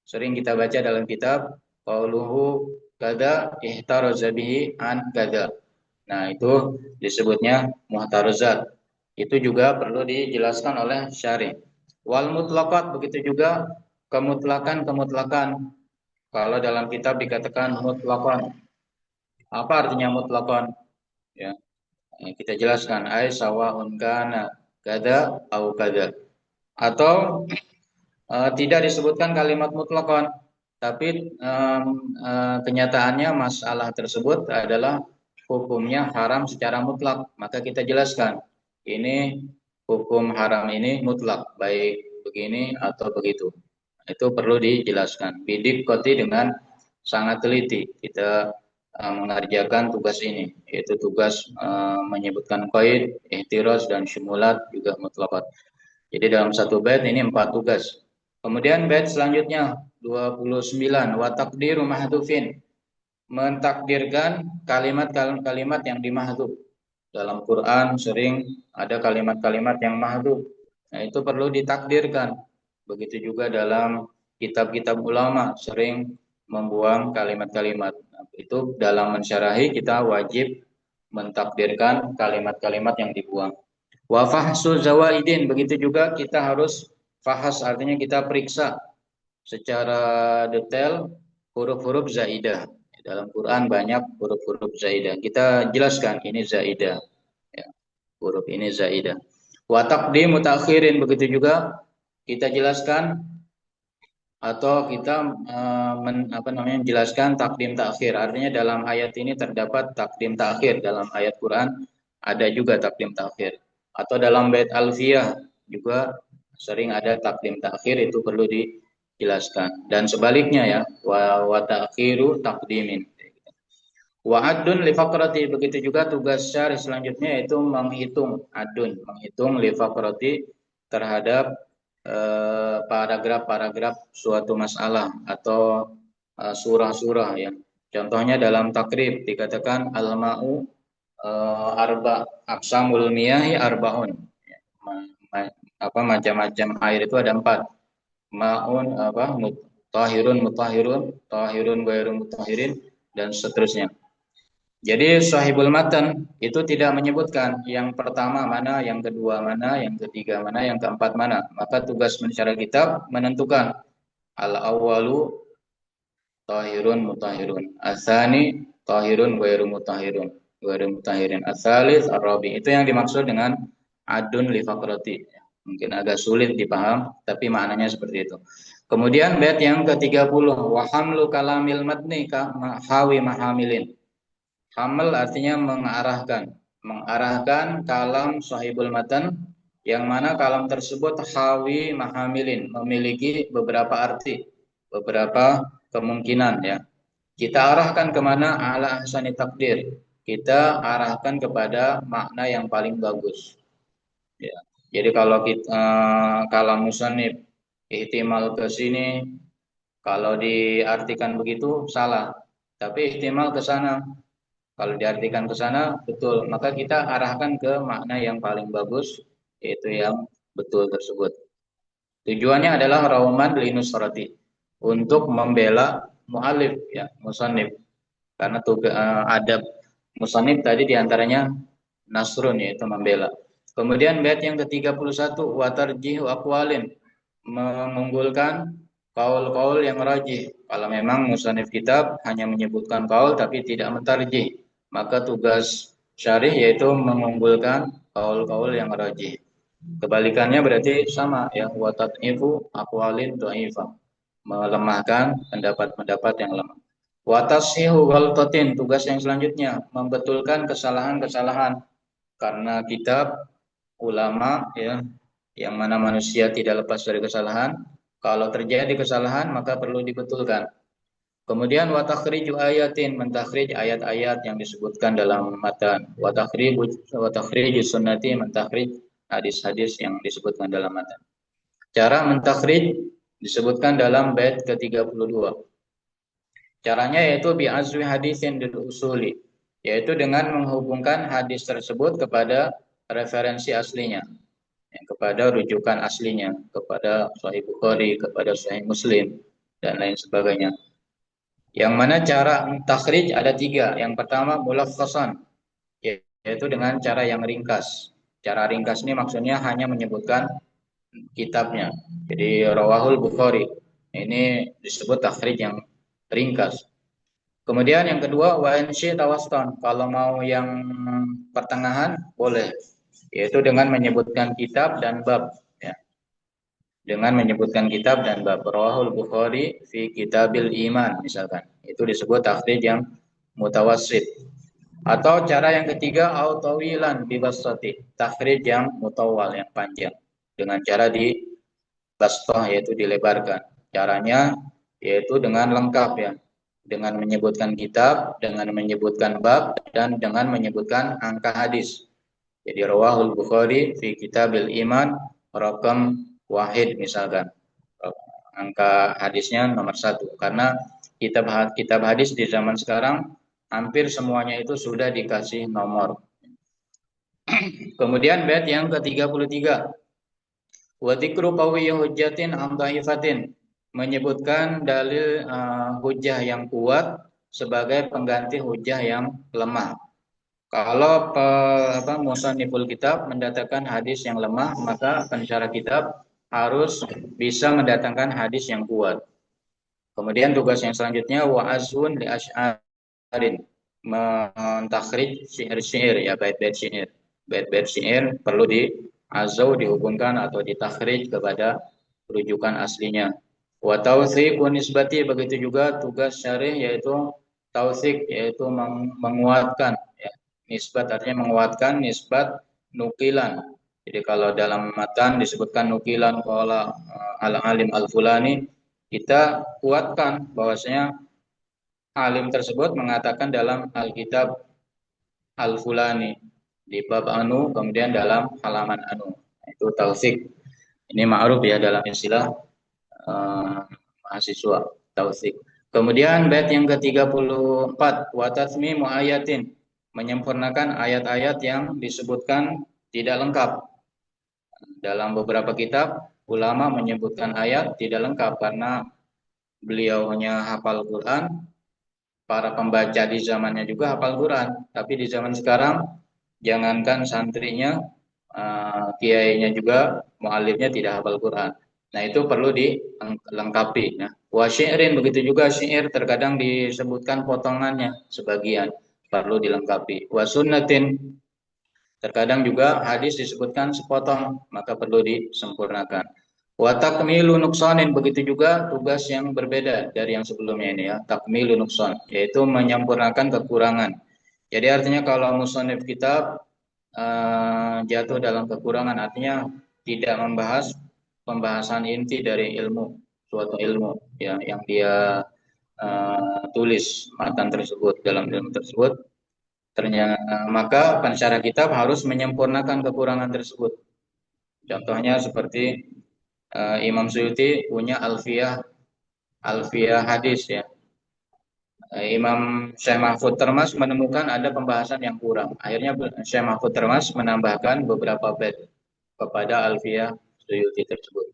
Sering kita baca dalam kitab qauluhu kada ihtaraza bihi an kada. Nah, itu disebutnya muhtarazat. Itu juga perlu dijelaskan oleh syarih. Wal mutlaqat, begitu juga kemutlakan. Kalau dalam kitab dikatakan mutlaqan. Apa artinya mutlaqan? Ya, kita jelaskan ai sawaun kana kada au kada. Atau tidak disebutkan kalimat mutlaqan, tapi kenyataannya masalah tersebut adalah hukumnya haram secara mutlak, maka kita jelaskan ini hukum haram ini mutlak, baik begini atau begitu. Itu perlu dijelaskan. Bidik koti dengan sangat teliti kita mengerjakan tugas ini, yaitu tugas menyebutkan qaid, ihtiraz, dan syumulat juga mutlaqat. Jadi dalam satu bait ini 4 tugas. Kemudian bait selanjutnya 29, wa taqdiru mahdhufin, mentakdirkan kalimat-kalimat yang dimahdhuf. Dalam Quran sering ada kalimat-kalimat yang mahdhuf. Nah, itu perlu ditakdirkan. Begitu juga dalam kitab-kitab ulama sering membuang kalimat-kalimat. Itu dalam mensyarahi kita wajib mentakdirkan kalimat-kalimat yang dibuang. Wa fahsu zawaidin, begitu juga kita harus fahas, artinya kita periksa secara detail huruf-huruf zaidah. Dalam Quran banyak huruf-huruf zaidah. Kita jelaskan ini zaidah. Ya, huruf ini zaidah. Wa taqdim mutakhirin, begitu juga kita jelaskan atau kita menjelaskan takdim takhir. Artinya dalam ayat ini terdapat takdim takhir dalam ayat Quran. ada juga takdim takhir. Atau dalam bait alfiyah juga sering ada takdim takhir, itu perlu dijelaskan. Dan sebaliknya ya, wa ta'khiru takdimin. Wa adun li faqrati, begitu juga tugas syarih selanjutnya yaitu menghitung menghitung li faqrati terhadap paragraf-paragraf suatu masalah atau surah-surah ya. Contohnya dalam takrib dikatakan al-ma'u arba aqsamul miyahi arbaun. Macam-macam air itu ada 4. Ma'un mutahhirun tahirun ghairu mutahhirin dan seterusnya. Jadi sahibul matan itu tidak menyebutkan yang pertama mana, yang kedua mana, yang ketiga mana, yang keempat mana. Maka tugas mensyarah kitab menentukan al-awwalu tahirun mutahhirun, asani tahirun ghairu mutahhirin, asalis ar-rabi. Itu yang dimaksud dengan adun li faqrati. Mungkin agak sulit dipaham, tapi maknanya seperti itu. Kemudian bait yang ke-30, wa hamlu kalamil matni ka hawi mahamilin. Hamil artinya mengarahkan kalam sahibul matan, yang mana kalam tersebut hawi mahamilin, memiliki beberapa arti, beberapa kemungkinan ya. Kita arahkan kemana? Ala ahsani takdir. Kita arahkan kepada makna yang paling bagus. Ya. Jadi kalau kita kalam musannif ihtimal ke sini, kalau diartikan begitu salah, tapi ihtimal ke sana. Kalau diartikan ke sana betul, maka kita arahkan ke makna yang paling bagus, yaitu yang betul tersebut. Tujuannya adalah rauman linusrati, untuk membela mu'alif ya, musannif. Karena adab musannif tadi diantaranya nasrun, yaitu membela. Kemudian bait yang ke-31, wa tarjihu aqwalin, mengunggulkan kaul-kaul yang rajih. Kalau memang musannif kitab hanya menyebutkan kaul tapi tidak mentarjih, maka tugas syarih yaitu mengunggulkan kaul-kaul yang rajih. Kebalikannya berarti sama ya, wa tad'ifu aqwalin dhaifah, melemahkan pendapat-pendapat yang lemah. Wa tashihu ghaltatin, tugas yang selanjutnya membetulkan kesalahan-kesalahan, karena kitab ulama ya, yang mana manusia tidak lepas dari kesalahan. Kalau terjadi kesalahan maka perlu dibetulkan. Kemudian wa takhriju ayatin, mentakhrij ayat-ayat yang disebutkan dalam matan. Wa takhriju sunnati, mentakhrij hadis-hadis yang disebutkan dalam matan. Cara mentakhrij disebutkan dalam bait ke-32. Caranya yaitu bi'azwi hadisin lil usuli, yaitu dengan menghubungkan hadis tersebut kepada referensi aslinya, kepada rujukan aslinya, kepada Sahih Bukhari, kepada Sahih Muslim, dan lain sebagainya. Yang mana cara takhrij ada 3. Yang pertama mulakhasan, yaitu dengan cara yang ringkas. Cara ringkas ini maksudnya hanya menyebutkan kitabnya. Jadi rawahul Bukhari, ini disebut takhrij yang ringkas. Kemudian yang kedua wa insyi tawaston, kalau mau yang pertengahan boleh, yaitu dengan menyebutkan kitab dan bab ya. Dengan menyebutkan kitab dan bab. Rawahul Bukhari fi kitabil iman misalkan, itu disebut takhrij yang mutawassit. Atau cara yang ketiga au tawilan bi basati, takhrij yang mutawwal, yang panjang, dengan cara di bastah, yaitu dilebarkan. Caranya yaitu dengan lengkap ya, dengan menyebutkan kitab, dengan menyebutkan bab, dan dengan menyebutkan angka hadis. Jadi rawahul Bukhari fi kitabil iman rakam wahid misalkan, angka hadisnya nomor 1. Karena kitab hadis di zaman sekarang hampir semuanya itu sudah dikasih nomor. Kemudian bait yang ke-33, wa dzikru qawiyyi hujjatin am dhaifatin, menyebutkan dalil hujjah yang kuat sebagai pengganti hujjah yang lemah. Kalau musanniful kitab mendatangkan hadis yang lemah, maka pensyarah kitab harus bisa mendatangkan hadis yang kuat. Kemudian tugas yang selanjutnya wa azhun li asy'arin, mentakhrij syair-syair ya, bait-bait syair. Bait-bait syair perlu diazau, dihubungkan atau ditakhrij kepada rujukan aslinya. Wa tawthiq wa nisbati, begitu juga tugas syarih yaitu tawthiq, yaitu menguatkan ya, Nisbat artinya menguatkan, nisbat nukilan. Jadi kalau dalam matan disebutkan nukilan qala al-alim al-fulani, kita kuatkan bahwasanya alim tersebut mengatakan dalam Alkitab al-fulani di bab anu, kemudian dalam halaman anu. Itu tausik. Ini ma'ruf ya dalam istilah mahasiswa, tausik. Kemudian bait yang ke-34, wa tatmimu ayatin, menyempurnakan ayat-ayat yang disebutkan tidak lengkap. Dalam beberapa kitab ulama menyebutkan ayat tidak lengkap karena beliaunya hafal Quran, para pembaca di zamannya juga hafal Quran, tapi di zaman sekarang jangankan santrinya, kiainya juga, muallimnya tidak hafal Quran. Nah, itu perlu dilengkapi. Nah, wa syi'rin, begitu juga syair terkadang disebutkan potongannya sebagian, perlu dilengkapi. Wa sunnatin, terkadang juga hadis disebutkan sepotong, maka perlu disempurnakan. Wa takmilu nuqsanin, begitu juga tugas yang berbeda dari yang sebelumnya ini ya, takmilu nuqsan, yaitu menyempurnakan kekurangan. Jadi artinya kalau musannif kitab jatuh dalam kekurangan, artinya tidak membahas pembahasan inti dari ilmu, suatu ilmu ya yang dia tulis matan tersebut, dalam ilmu tersebut, ternyata maka pensyarah kitab harus menyempurnakan kekurangan tersebut. Contohnya seperti Imam Suyuti punya alfiyah hadis ya. Imam Syekh Mahfud Termas menemukan ada pembahasan yang kurang. Akhirnya Syekh Mahfud Termas menambahkan beberapa bait kepada alfiyah Suyuti tersebut.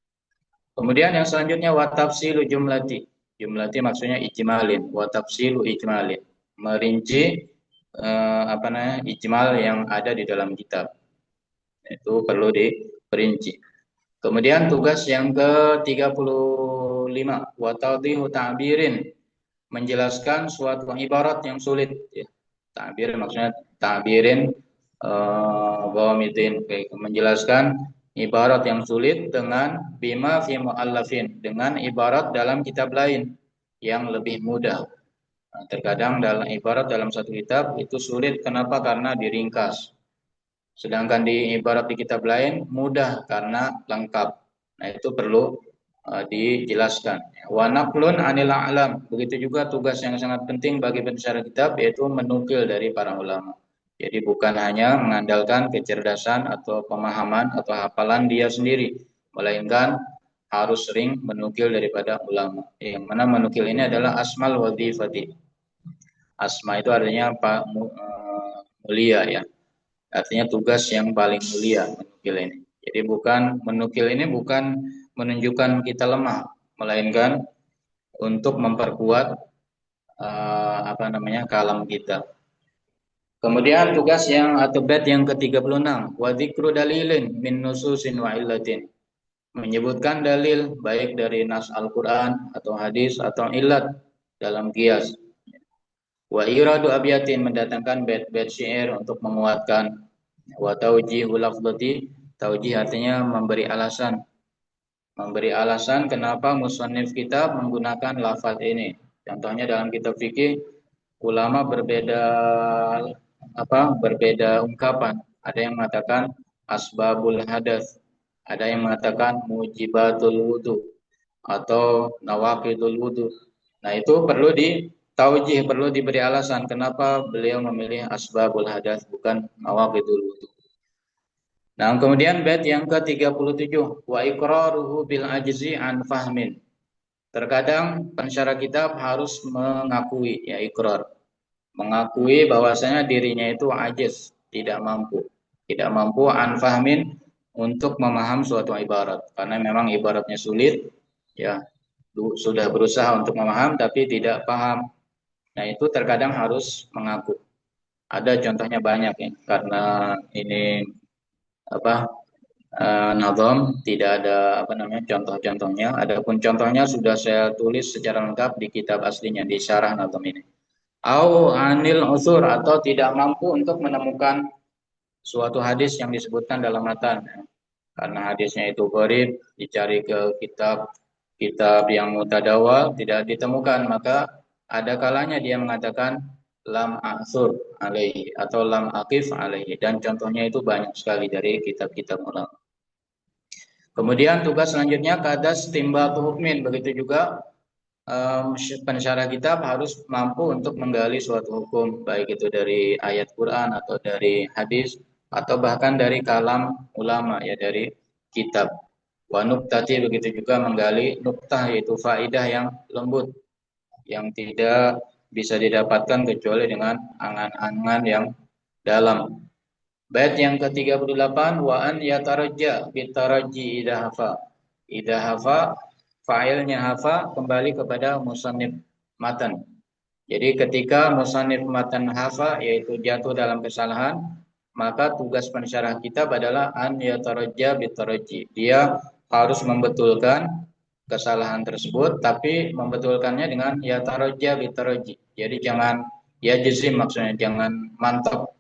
Kemudian yang selanjutnya wa tafsilu jumlati. Jumlati maksudnya ijmalin, wa tafsilu ijmalin. Merinci ijmal yang ada di dalam kitab. Itu perlu diperinci. Kemudian tugas yang ke-35, wa tawdihu ta'birin, menjelaskan suatu ibarat yang sulit ya. Ta'bir maksudnya ta'birin ghamidin, menjelaskan ibarat yang sulit dengan bima fi muallafin, dengan ibarat dalam kitab lain yang lebih mudah. Nah, terkadang dalam ibarat dalam satu kitab itu sulit, kenapa? Karena diringkas. Sedangkan di ibarat di kitab lain mudah karena lengkap. Nah, itu perlu dijelaskan. Wa naqlun 'anil a'lam, begitu juga tugas yang sangat penting bagi pensyarah kitab, yaitu menukil dari para ulama. Jadi bukan hanya mengandalkan kecerdasan atau pemahaman atau hafalan dia sendiri, melainkan harus sering menukil daripada ulama. Yang mana menukil ini adalah asmal wadhifati. Asma itu artinya mulia ya. Artinya tugas yang paling mulia menukil ini. Jadi menukil ini bukan menunjukkan kita lemah, melainkan untuk memperkuat kalam kita. Kemudian tugas yang atau bait yang ke-36, wa dzikru dalilin min nususin wa illatin. Menyebutkan dalil baik dari nas Al-Qur'an atau hadis atau illat dalam qiyas. Wa iradu abyatin, mendatangkan bait-bait syair untuk menguatkan. Wa taujihu lafdhati, taujih artinya memberi alasan. Memberi alasan kenapa musannif kitab menggunakan lafaz ini. Contohnya dalam kitab fikih, ulama berbeda ungkapan. Ada yang mengatakan asbabul hadas, ada yang mengatakan mujibatul wudu atau nawaqidul wudu. Nah, itu perlu ditaujih, perlu diberi alasan kenapa beliau memilih asbabul hadas bukan nawaqidul wudu. Nah, kemudian bait yang ke-37, wa iqraruhu bil ajzi an fahmin. Terkadang pensyarah kitab harus mengakui, ya iqrar, mengakui bahwasanya dirinya itu ajiz, tidak mampu an fahmin, untuk memaham suatu ibarat, karena memang ibaratnya sulit, ya sudah berusaha untuk memaham tapi tidak paham. Nah, itu terkadang harus mengaku. Ada contohnya banyak ya, karena ini nazam tidak ada contoh-contohnya. Adapun contohnya sudah saya tulis secara lengkap di kitab aslinya, di syarah nazam ini. Au anil usur, atau tidak mampu untuk menemukan suatu hadis yang disebutkan dalam matan, karena hadisnya itu gharib, dicari ke kitab yang mutadawal tidak ditemukan, maka ada kalanya dia mengatakan lam a'thur alaihi atau lam aqif alaihi, dan contohnya itu banyak sekali dari kitab-kitab ulama. Kemudian tugas selanjutnya kadas timbatu hukmin, begitu juga pensyarah kitab harus mampu untuk menggali suatu hukum, baik itu dari ayat Quran atau dari hadis atau bahkan dari kalam ulama, ya dari kitab. Wa nuktati, begitu juga menggali nuktah, yaitu faidah yang lembut yang tidak bisa didapatkan kecuali dengan angan-angan yang dalam. Bait yang ke-38, wa an yatarajja bitaraji idahafa. Idahafa, fa'ilnya hafa kembali kepada musannif matan. Jadi ketika musannif matan hafa, yaitu jatuh dalam kesalahan, maka tugas pensyarah kitab adalah an yatarajja bitaraji. Dia harus membetulkan kesalahan tersebut, tapi membetulkannya dengan yatarajja bitaraji. Jadi jangan ya jazim, maksudnya jangan mantap,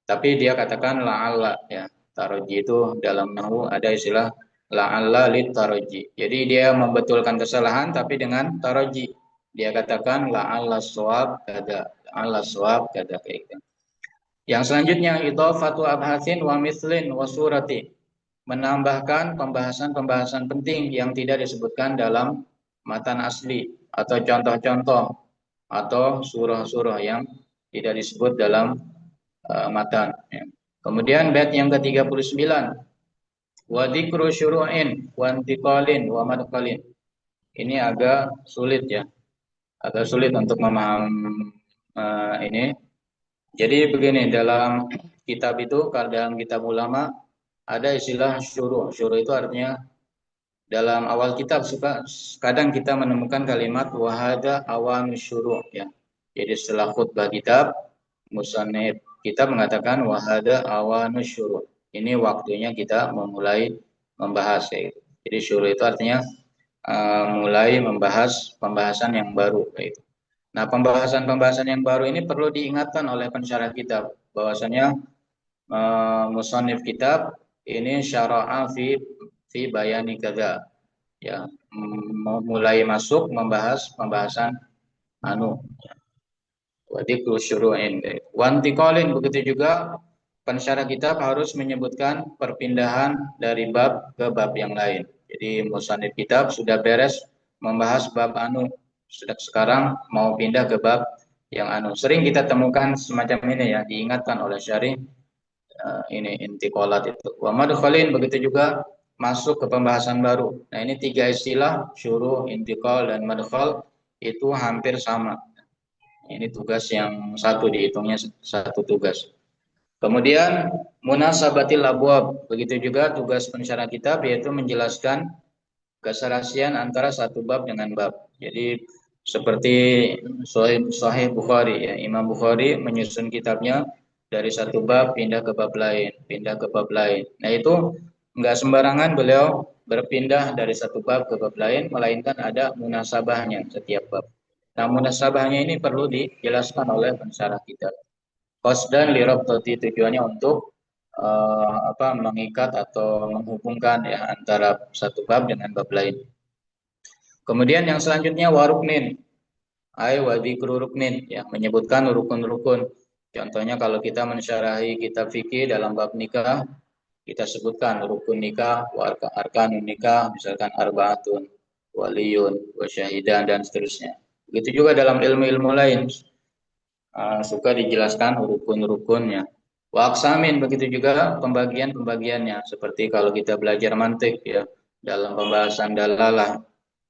tapi dia katakan la'alla, ya. Taroji itu dalam nahwu ada istilah la'alla lit taroji. Jadi dia membetulkan kesalahan tapi dengan taroji. Dia katakan la'alla shawab kada, la'alla shawab kada, kayak gitu. Yang selanjutnya idhafatu abhatsin wa mithlin wa surati. Menambahkan pembahasan-pembahasan penting yang tidak disebutkan dalam matan asli atau contoh-contoh atau surah-surah yang tidak disebut dalam matan, ya. Kemudian bait yang ke-39, wa dzikru syuru'in wa intiqalin wa madkhalin. Ini agak sulit, ya. Agak sulit untuk memahami ini. Jadi begini, dalam kitab itu, dalam kitab ulama ada istilah syuru'. Syuru' itu artinya dalam awal kitab kadang kita menemukan kalimat wahada awam syuru', ya. Jadi setelah khutbah kitab, musannif kita mengatakan wahada awanu syuru'. Ini waktunya kita memulai membahas, ya. Jadi syuru' itu artinya mulai membahas pembahasan yang baru, gitu. Nah, pembahasan-pembahasan yang baru ini perlu diingatkan oleh pensyarah kitab bahwasanya musannif kitab ini syara'a fi bayani kadza, ya, mulai masuk membahas pembahasan wa dzikru syuru'in wa intiqalin. Begitu juga pensyarah kitab harus menyebutkan perpindahan dari bab ke bab yang lain. Jadi musannif kitab sudah beres membahas bab sekarang mau pindah ke bab yang sering kita temukan semacam ini, ya, diingatkan oleh syarih ini intiqalat itu. Wa madkhalin, begitu juga masuk ke pembahasan baru. Nah, ini tiga istilah syuru', intiqal, dan madkhal itu hampir sama. Ini tugas yang satu, dihitungnya satu tugas. Kemudian munasabatil abwab, begitu juga tugas pensyarah kitab, yaitu menjelaskan keserasian antara satu bab dengan bab. Jadi seperti Sahih Bukhari, ya, Imam Bukhari menyusun kitabnya dari satu bab pindah ke bab lain, pindah ke bab lain. Nah, itu enggak sembarangan beliau berpindah dari satu bab ke bab lain, melainkan ada munasabahnya setiap bab. Nah, munasabahnya ini perlu dijelaskan oleh pensyarah kitab. Qasdan li rabtati, tujuannya untuk mengikat atau menghubungkan, ya, antara satu bab dengan bab lain. Kemudian yang selanjutnya waruknin, ay wa dzikru ruknin, ya, menyebutkan rukun-rukun. Contohnya kalau kita mensyarahi kitab fikih dalam bab nikah, kita sebutkan rukun nikah, wa arkanun nikah, misalkan arbaatun, waliyun, wa syahidan, dan seterusnya. Begitu juga dalam ilmu-ilmu lain suka dijelaskan rukun-rukunnya. Wa aqsamin, begitu juga pembagian-pembagiannya. Seperti kalau kita belajar mantik, ya, dalam pembahasan dalalah.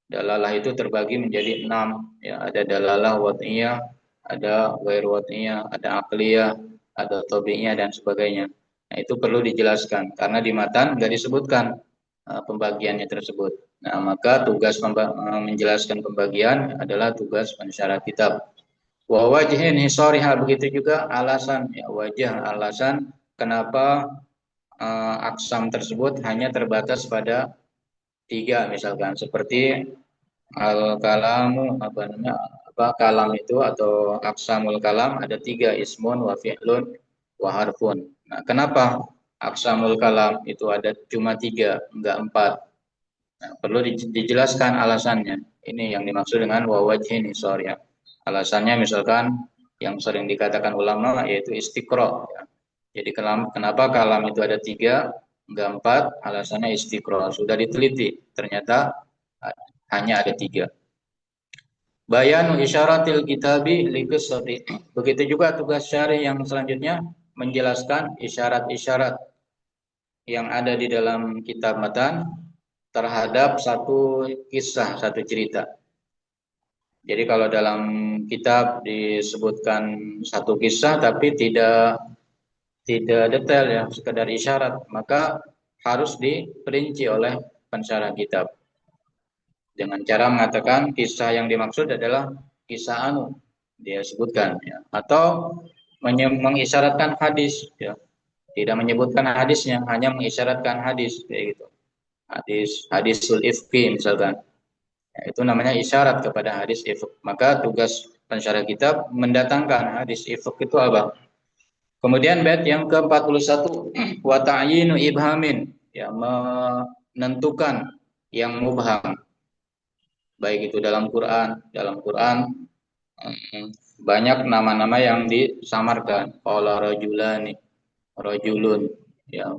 Dalalah itu terbagi menjadi 6, ya. Ada dalalah wat'iyah, ada ghair wat'iyah, ada aqliyah, ada tabi'iyah, dan sebagainya. Nah, itu perlu dijelaskan karena di matan nggak disebutkan pembagiannya tersebut. Nah, maka tugas menjelaskan pembagian adalah tugas pensyarah kitab. Wa wajhin hisariha, begitu juga alasan, ya, wajah alasan kenapa aksam tersebut hanya terbatas pada 3, misalkan seperti al-kalamu, kalam itu atau aksamul kalam ada 3, ismun wa fi'lun wa harfun. Nah, kenapa aksamul kalam itu ada cuma 3, enggak 4? Nah, perlu dijelaskan alasannya. Ini yang dimaksud dengan wa wajhin hisariha. Alasannya misalkan yang sering dikatakan ulama yaitu istiqra. Ya. Jadi kenapa kalam itu ada 3, enggak 4? Alasannya istiqra. Sudah diteliti, ternyata hanya ada 3. Bayanu isyaratil kitabi liqissati. Begitu juga tugas syarih yang selanjutnya menjelaskan isyarat-isyarat yang ada di dalam kitab matan terhadap satu kisah, satu cerita. Jadi kalau dalam kitab disebutkan satu kisah tapi tidak detail ya, sekedar isyarat, maka harus diperinci oleh pensyarah kitab dengan cara mengatakan kisah yang dimaksud adalah kisah anu, dia sebutkan ya, atau mengisyaratkan hadis ya, tidak menyebutkan hadisnya, hanya mengisyaratkan hadis kayak gitu. Hadisul ifki misalkan. Ya, itu namanya isyarat kepada hadis ifk. Maka tugas pensyarah kitab mendatangkan hadis ifk itu apa? Kemudian bait yang ke-41 wa ta'yinu ibhamin, ya, menentukan yang mubham. Baik itu dalam Quran banyak nama-nama yang disamarkan. Qala rajulani, rajulun, ya,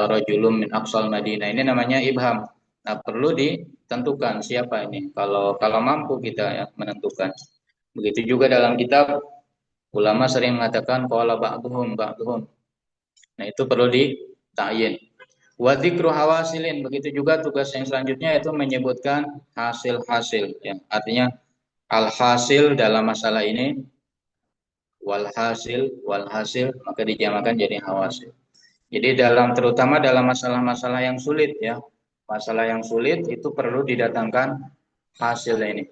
rajulun min aqsal Madinah. Ini namanya ibham. Nah, perlu ditentukan siapa ini. Kalau mampu kita ya menentukan. Begitu juga dalam kitab ulama sering mengatakan qala ba'dhum. Nah, itu perlu dita'yin. Wa dzikru hawasilin, begitu juga tugas yang selanjutnya itu menyebutkan hasil-hasil ya. Artinya al-hasil dalam masalah ini walhasil maka dijamakan jadi hawasil. Jadi terutama dalam masalah-masalah yang sulit ya. Masalah yang sulit itu perlu didatangkan hasil ini.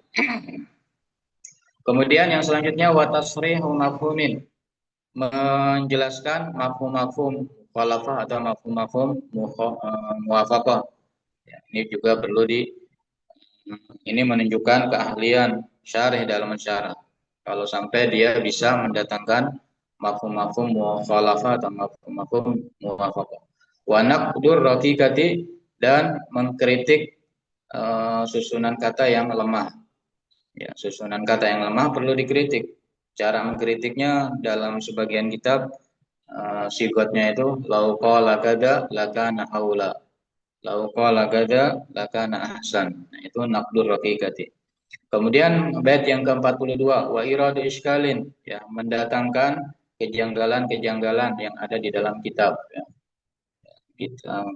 Kemudian yang selanjutnya wa tasrihu mafhumin, menjelaskan mafhum-mafhum mukhalafah atau mafhum-mafhum muwafaqah. Ya, ini juga perlu ini menunjukkan keahlian syarih dalam mensyarah. Kalau sampai dia bisa mendatangkan mafhum-mafhum mukhalafah atau mafhum-mafhum muwafaqah. Wa naqdur raqiqati, dan mengkritik susunan kata yang lemah. Ya, susunan kata yang lemah perlu dikritik. Cara mengkritiknya dalam sebagian kitab sigotnya itu lau qala kada lakana aula, lau qala kada lakana ahsan. Nah, itu naqdur raqiqati. Kemudian bait yang ke-42 wa iradu iskalin, ya, mendatangkan kejanggalan-kejanggalan yang ada di dalam kitab ya.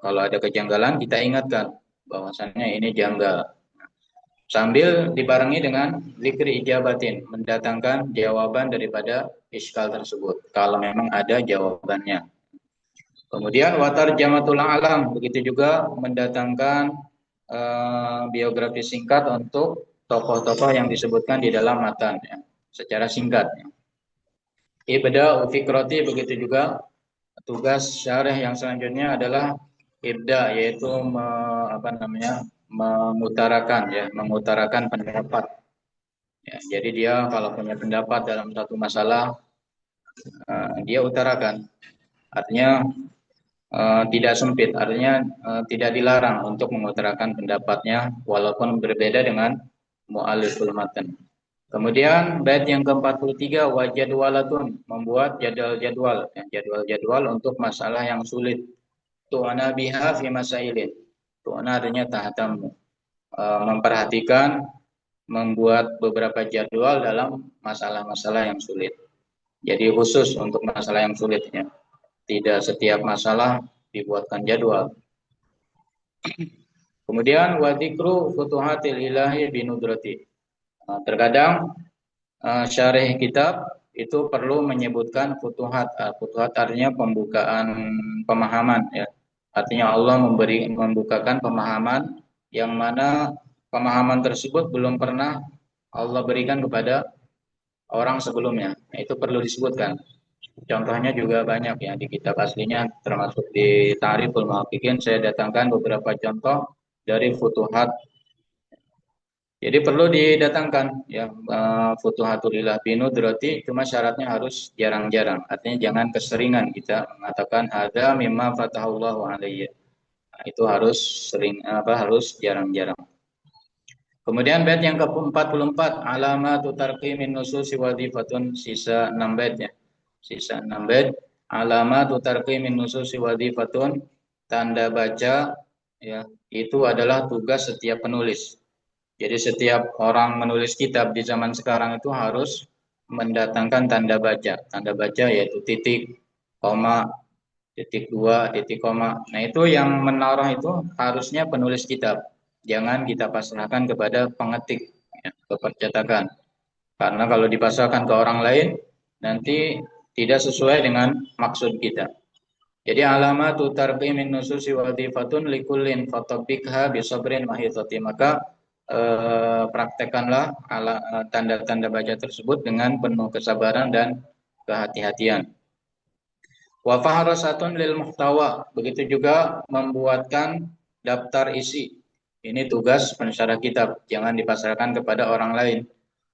Kalau ada kejanggalan kita ingatkan bahwasannya ini janggal. Sambil dibarengi dengan zikri ijabatin, mendatangkan jawaban daripada iskal tersebut kalau memang ada jawabannya. Kemudian watar jamatul alam, begitu juga mendatangkan biografi singkat untuk tokoh-tokoh yang disebutkan di dalam matan ya, secara singkat. Ibda fikrati, begitu juga tugas syarih yang selanjutnya adalah ibda, yaitu mengutarakan pendapat. Ya, jadi dia kalau punya pendapat dalam satu masalah dia utarakan. Artinya tidak sempit, artinya tidak dilarang untuk mengutarakan pendapatnya walaupun berbeda dengan mu'alliful matan. Kemudian bait yang ke-43 wa jadwalatun, membuat jadwal-jadwal untuk masalah yang sulit. Tu'ana biha fi masailin. Tu'ana artinya tahtamu, memperhatikan, membuat beberapa jadwal dalam masalah-masalah yang sulit. Jadi khusus untuk masalah yang sulitnya. Tidak setiap masalah dibuatkan jadwal. Kemudian wa dzikru futuhatil ilahi binudrati. Terkadang syarih kitab itu perlu menyebutkan futuhat. Futuhat artinya pembukaan pemahaman ya. Artinya Allah membukakan pemahaman yang mana pemahaman tersebut belum pernah Allah berikan kepada orang sebelumnya. Nah, itu perlu disebutkan. Contohnya juga banyak ya di kitab aslinya, termasuk di Ta'riful Muhaqqiqin saya datangkan beberapa contoh dari futuhat. Jadi perlu didatangkan ya futuhatulillah binudrati, cuma syaratnya harus jarang-jarang. Artinya jangan keseringan kita mengatakan ada mimma fatahullahu alayya. Nah, itu harus harus jarang-jarang. Kemudian bait yang ke-44, alamatu tarqi min nususi wadhifatun, sisa 6 bait ya. Sisa 6 bait. Alamatu tarqi min nususi wadhifatun, tanda baca ya, itu adalah tugas setiap penulis. Jadi setiap orang menulis kitab di zaman sekarang itu harus mendatangkan tanda baca. Tanda baca yaitu titik, koma, titik dua, titik koma. Nah itu yang menaruh itu harusnya penulis kitab. Jangan kita pasrahkan kepada pengetik, ya, ke percetakan. Karena kalau dipasrahkan ke orang lain, nanti tidak sesuai dengan maksud kita. Jadi alamatu tarqi min nususi wadhifatun likullin fatabikha bisabrin mahithati. Maka praktekkanlah tanda-tanda baca tersebut dengan penuh kesabaran dan kehati-hatian. Wa fahrasatun lil muhtawa, begitu juga membuatkan daftar isi. Ini tugas pensyarah kitab, jangan dipasarkan kepada orang lain.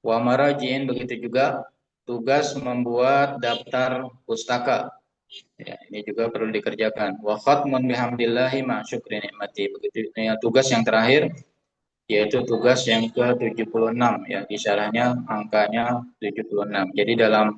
Wa maraji'in, begitu juga tugas membuat daftar pustaka. Ya, ini juga perlu dikerjakan. Wa khatmun bihamdillahi ma syukri nikmati. Begitu ya, tugas yang terakhir yaitu tugas yang ke-76 ya, di syarahnya angkanya 76. Jadi dalam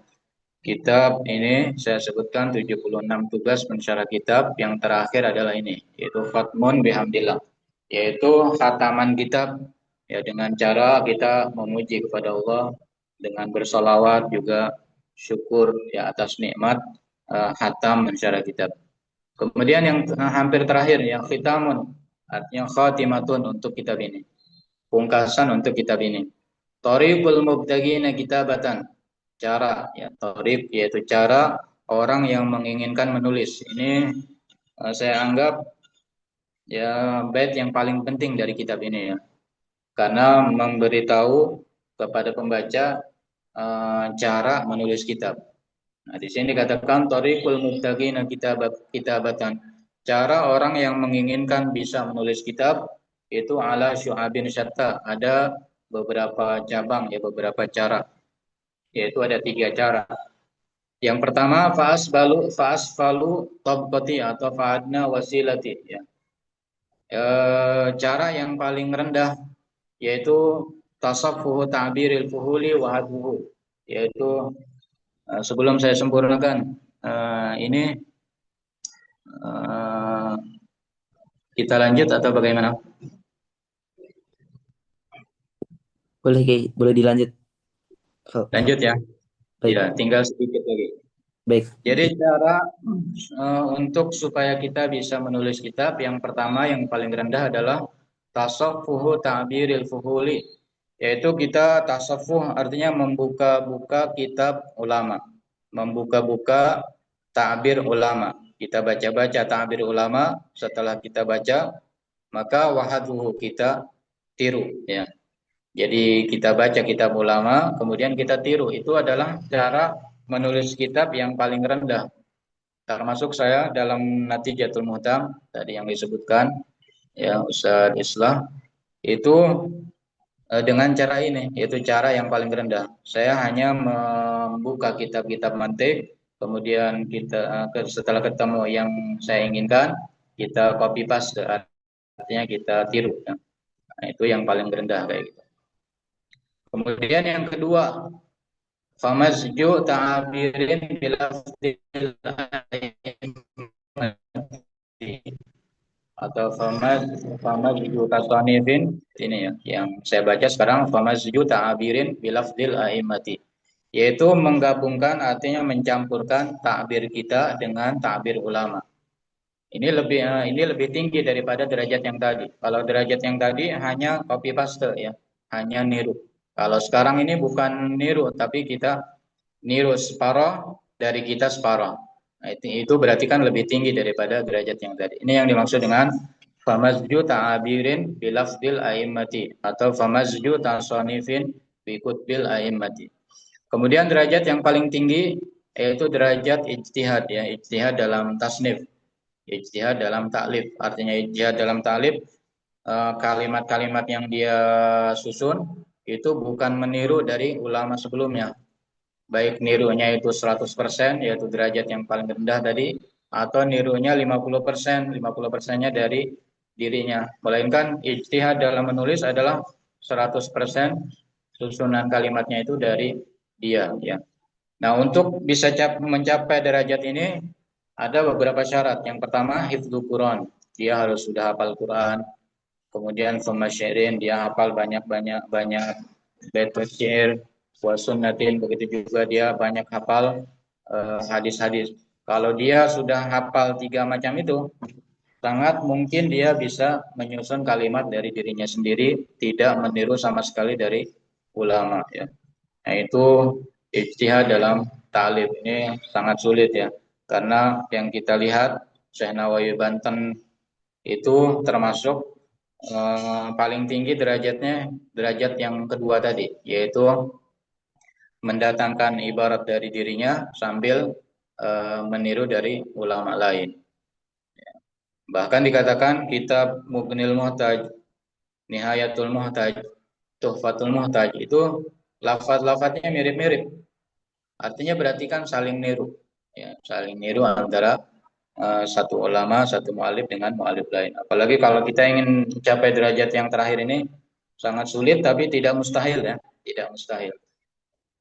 kitab ini saya sebutkan 76 tugas pensyarah kitab, yang terakhir adalah ini, yaitu khatmun bihamdillah, yaitu khataman kitab ya, dengan cara kita memuji kepada Allah dengan bersolawat, juga syukur ya atas nikmat khatam pensyarah kitab. Kemudian yang hampir terakhir yang khitamun, artinya khatimatun untuk kitab ini, pungkasan untuk kitab ini. Thariqul mubtagina kitabatan, cara ya, thariq yaitu cara orang yang menginginkan menulis. Ini saya anggap ya bait yang paling penting dari kitab ini ya. Karena memberitahu kepada pembaca cara menulis kitab. Nah, di sini dikatakan thariqul mubtagina kitabatan. Cara orang yang menginginkan bisa menulis kitab itu ala syu'abin syatta, ada beberapa cabang ya, beberapa cara. Yaitu ada 3 cara. Yang pertama fa'asfalu tabqati atau fa'adna wasilati ya. Cara yang paling rendah yaitu tasaffuhu ta'biril fuhuli wa hadhuhu, yaitu sebelum saya sempurnakan ini kita lanjut atau bagaimana? Boleh dilanjut. Lanjut ya. Baik. Ya, tinggal sedikit lagi. Baik. Jadi cara untuk supaya kita bisa menulis kitab, yang pertama yang paling rendah adalah tasaffuhu ta'biril fuhuli, yaitu kita tasaffuh artinya membuka-buka kitab ulama, membuka-buka ta'bir ulama. Kita baca-baca ta'bir ulama, setelah kita baca maka wahadhuhu, kita tiru ya. Jadi kita baca kitab ulama, kemudian kita tiru. Itu adalah cara menulis kitab yang paling rendah. Termasuk saya dalam Natijatul Muhtam tadi yang disebutkan ya Ustaz Islah, itu dengan cara ini, yaitu cara yang paling rendah. Saya hanya membuka kitab-kitab mantik, kemudian kita setelah ketemu yang saya inginkan, kita copy paste, artinya kita tiru. Nah, itu yang paling rendah kayak gitu. Kemudian yang kedua, famazju ta'abirin bilafdil atau famazju tasanifin, ini ya yang saya baca sekarang, famazju ta'abirin bilafdil a'immati, yaitu menggabungkan, artinya mencampurkan takbir kita dengan takbir ulama. Ini lebih tinggi daripada derajat yang tadi. Kalau derajat yang tadi hanya copy paste ya, hanya niru. Kalau sekarang ini bukan niru, tapi kita niru separoh dari kita separoh. Nah, itu berarti kan lebih tinggi daripada derajat yang tadi. Ini yang dimaksud dengan famazju ta'abirin bilafdil a'immati atau famazju ta'sanifin bikutbil a'immati. Kemudian derajat yang paling tinggi yaitu derajat ijtihad ya, ijtihad dalam tasnif, ijtihad dalam ta'lif. Artinya ijtihad dalam ta'lif, kalimat-kalimat yang dia susun itu bukan meniru dari ulama sebelumnya, baik nirunya itu 100%, yaitu derajat yang paling rendah tadi, atau nirunya 50%, 50%-nya dari dirinya. Melainkan ijtihad dalam menulis adalah 100% susunan kalimatnya itu dari dia ya. Nah, untuk bisa mencapai derajat ini ada beberapa syarat. Yang pertama, hifdzul Quran. Dia harus sudah hafal Quran. Kemudian pemasyirin, dia hafal banyak bait syair, wa sunnatin, begitu juga dia banyak hafal hadis-hadis. Kalau dia sudah hafal 3 macam itu, sangat mungkin dia bisa menyusun kalimat dari dirinya sendiri, tidak meniru sama sekali dari ulama ya. Nah, itu ijtihad dalam ta'lif ini sangat sulit ya. Karena yang kita lihat Syekh Nawawi Banten itu termasuk paling tinggi derajatnya, derajat yang kedua tadi, yaitu mendatangkan ibarat dari dirinya sambil meniru dari ulama lain. Bahkan dikatakan kitab Mughnil Muhtaj, Nihayatul Muhtaj, Tuhfatul Muhtaj itu lafaz-lafaznya mirip-mirip. Artinya berarti kan saling niru, ya, saling niru antara satu ulama, satu mu'alif dengan mu'alif lain. Apalagi kalau kita ingin mencapai derajat yang terakhir ini sangat sulit, tapi tidak mustahil ya, tidak mustahil.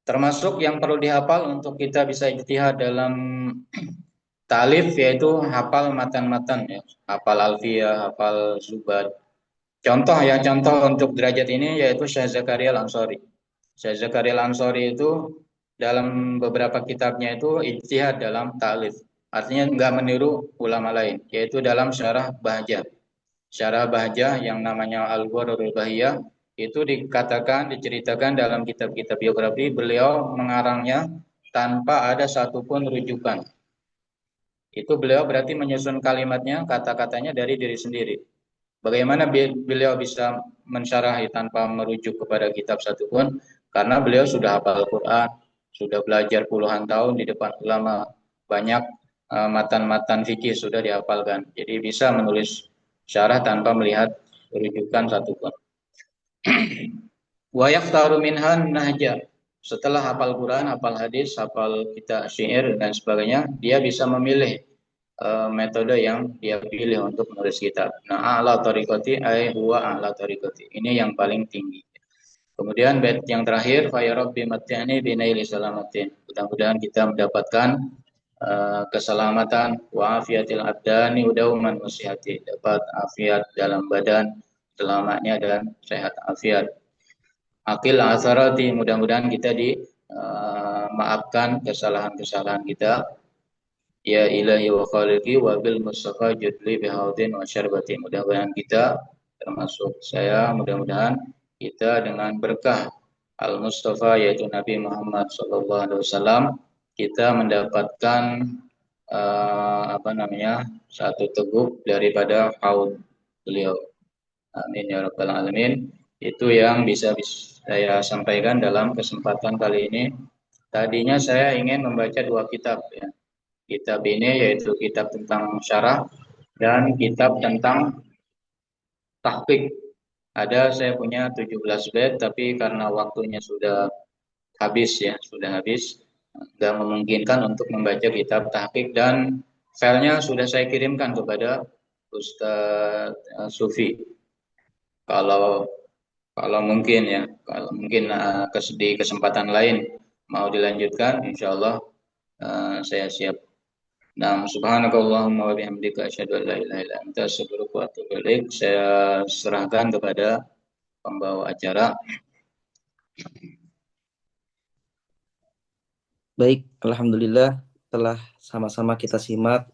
Termasuk yang perlu dihafal untuk kita bisa ijtihad dalam ta'lif yaitu hafal matan-matan ya, hafal alfiyah, hafal zubad. Contoh untuk derajat ini yaitu Syekh Zakaria Al-Ansari. Syekh Zakaria Al-Ansari itu dalam beberapa kitabnya itu ijtihad dalam ta'lif. Artinya enggak meniru ulama lain, yaitu dalam syarah Bahjah. Syarah Bahjah yang namanya Al-Ghurarul Bahiyah itu diceritakan dalam kitab-kitab biografi beliau mengarangnya tanpa ada satupun rujukan. Itu beliau berarti menyusun kalimatnya, kata-katanya dari diri sendiri. Bagaimana beliau bisa mensyarahi tanpa merujuk kepada kitab satupun? Karena beliau sudah hafal Quran, sudah belajar puluhan tahun di depan ulama, banyak matan-matan fikih sudah dihafalkan. Jadi bisa menulis syarah tanpa melihat rujukan satupun. Wa yaktaru minhan nahja. Setelah hafal Quran, hafal hadis, hafal kitab syair dan sebagainya, dia bisa memilih metode yang dia pilih untuk menulis kitab. Nah, a'la tariqati ay huwa a'la tariqati. Ini yang paling tinggi. Kemudian bait yang terakhir, fa ya rabbi matti'ni bi naili salamatin. Mudah-mudahan kita mendapatkan keselamatan wa afiatil abdani udauman musihati. Dapat afiat dalam badan, selamatnya dan sehat afiat. Akil asarati, mudah-mudahan kita maafkan kesalahan-kesalahan kita. Ya ilahi wa khaliqi wa bil mustafa judli bihaudin wa syarbati. Mudah-mudahan kita, termasuk saya, mudah-mudahan kita dengan berkah Al-Mustafa yaitu Nabi Muhammad SAW, kita mendapatkan satu teguk daripada haud beliau. Amin ya rabbal alamin. Itu yang bisa saya sampaikan dalam kesempatan kali ini. Tadinya saya ingin membaca 2 kitab ya. Kitab ini yaitu kitab tentang syarah dan kitab tentang tahqiq. Ada saya punya 17 bait tapi karena waktunya sudah habis ya, sudah habis, tidak memungkinkan untuk membaca kitab tahqiq dan filenya sudah saya kirimkan kepada Ustadz Sufi. Kalau mungkin ya, kalau mungkin di kesempatan lain mau dilanjutkan, insya Allah saya siap. Nah, subhanakallahumma wa bihamdika asyhadu an la ilaha illa anta astaghfiruka wa atubu ilaik. Saya serahkan kepada pembawa acara. Baik, alhamdulillah telah sama-sama kita simak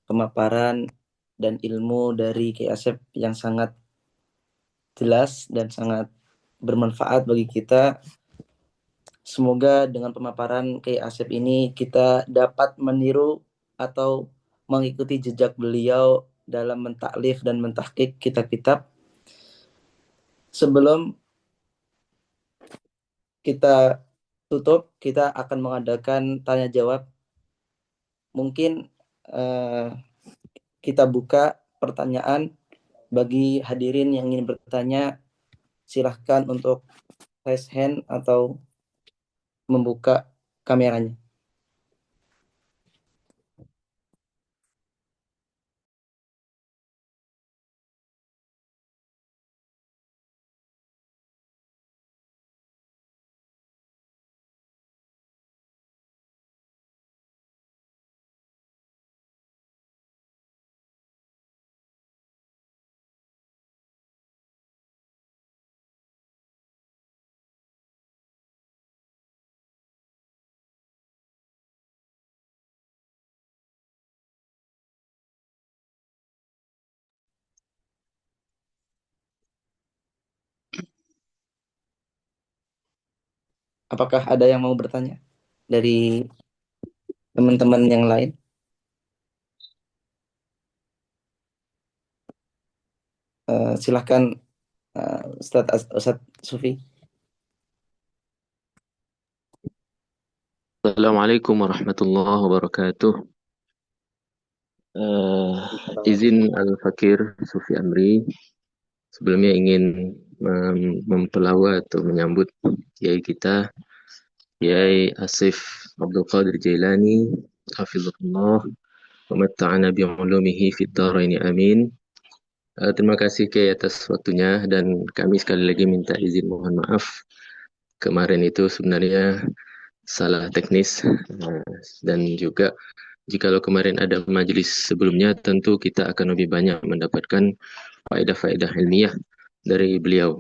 pemaparan dan ilmu dari Ki Asep yang sangat jelas dan sangat bermanfaat bagi kita. Semoga dengan pemaparan Ki Asep ini kita dapat meniru atau mengikuti jejak beliau dalam mentaklif dan mentahqiq kitab-kitab. Sebelum kita tutup, kita akan mengadakan tanya jawab. Mungkin kita buka pertanyaan bagi hadirin yang ingin bertanya. Silahkan untuk raise hand atau membuka kameranya. Apakah ada yang mau bertanya dari teman-teman yang lain? Silahkan Ustadz Sufi. Assalamualaikum warahmatullahi wabarakatuh. Izin Al-Fakir Sufi Amri, sebelumnya ingin mempelawat atau menyambut Kiai kita, Kiai Asif Abdul Qadir Jailani, hafizahullah, wa matta'ana bi'ulumihi fid dharaini amin. Terima kasih Kiai atas waktunya, dan kami sekali lagi minta izin mohon maaf. Kemarin itu sebenarnya salah teknis, dan juga jikalau kemarin ada majelis sebelumnya, tentu kita akan lebih banyak mendapatkan faedah-faedah ilmiah dari beliau.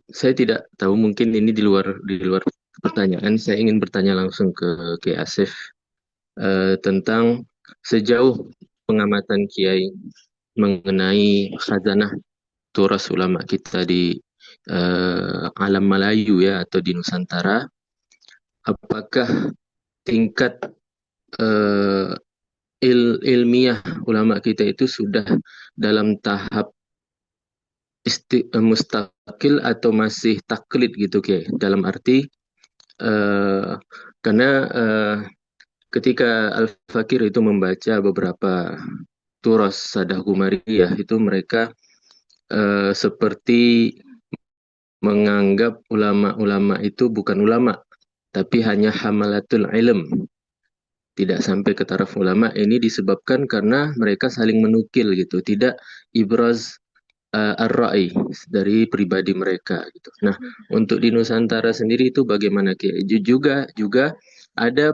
Saya tidak tahu, mungkin ini di luar pertanyaan. Saya ingin bertanya langsung ke Kiai Asif tentang sejauh pengamatan Kiai mengenai khazanah turas ulama kita di alam Melayu ya, atau di Nusantara. Apakah tingkat ilmiah ulama kita itu sudah dalam tahap mustakil atau masih taklid gitu, Kiai? Dalam arti karena ketika Al-Fakir itu membaca beberapa turas Sadah Gumariyah, itu mereka seperti menganggap ulama-ulama itu bukan ulama, tapi hanya hamalatul ilm, tidak sampai ke taraf ulama. Ini disebabkan karena mereka saling menukil gitu, tidak ibraz ar-ra'i dari pribadi mereka gitu. Nah, untuk di Nusantara sendiri itu bagaimana, Kiai? Juga ada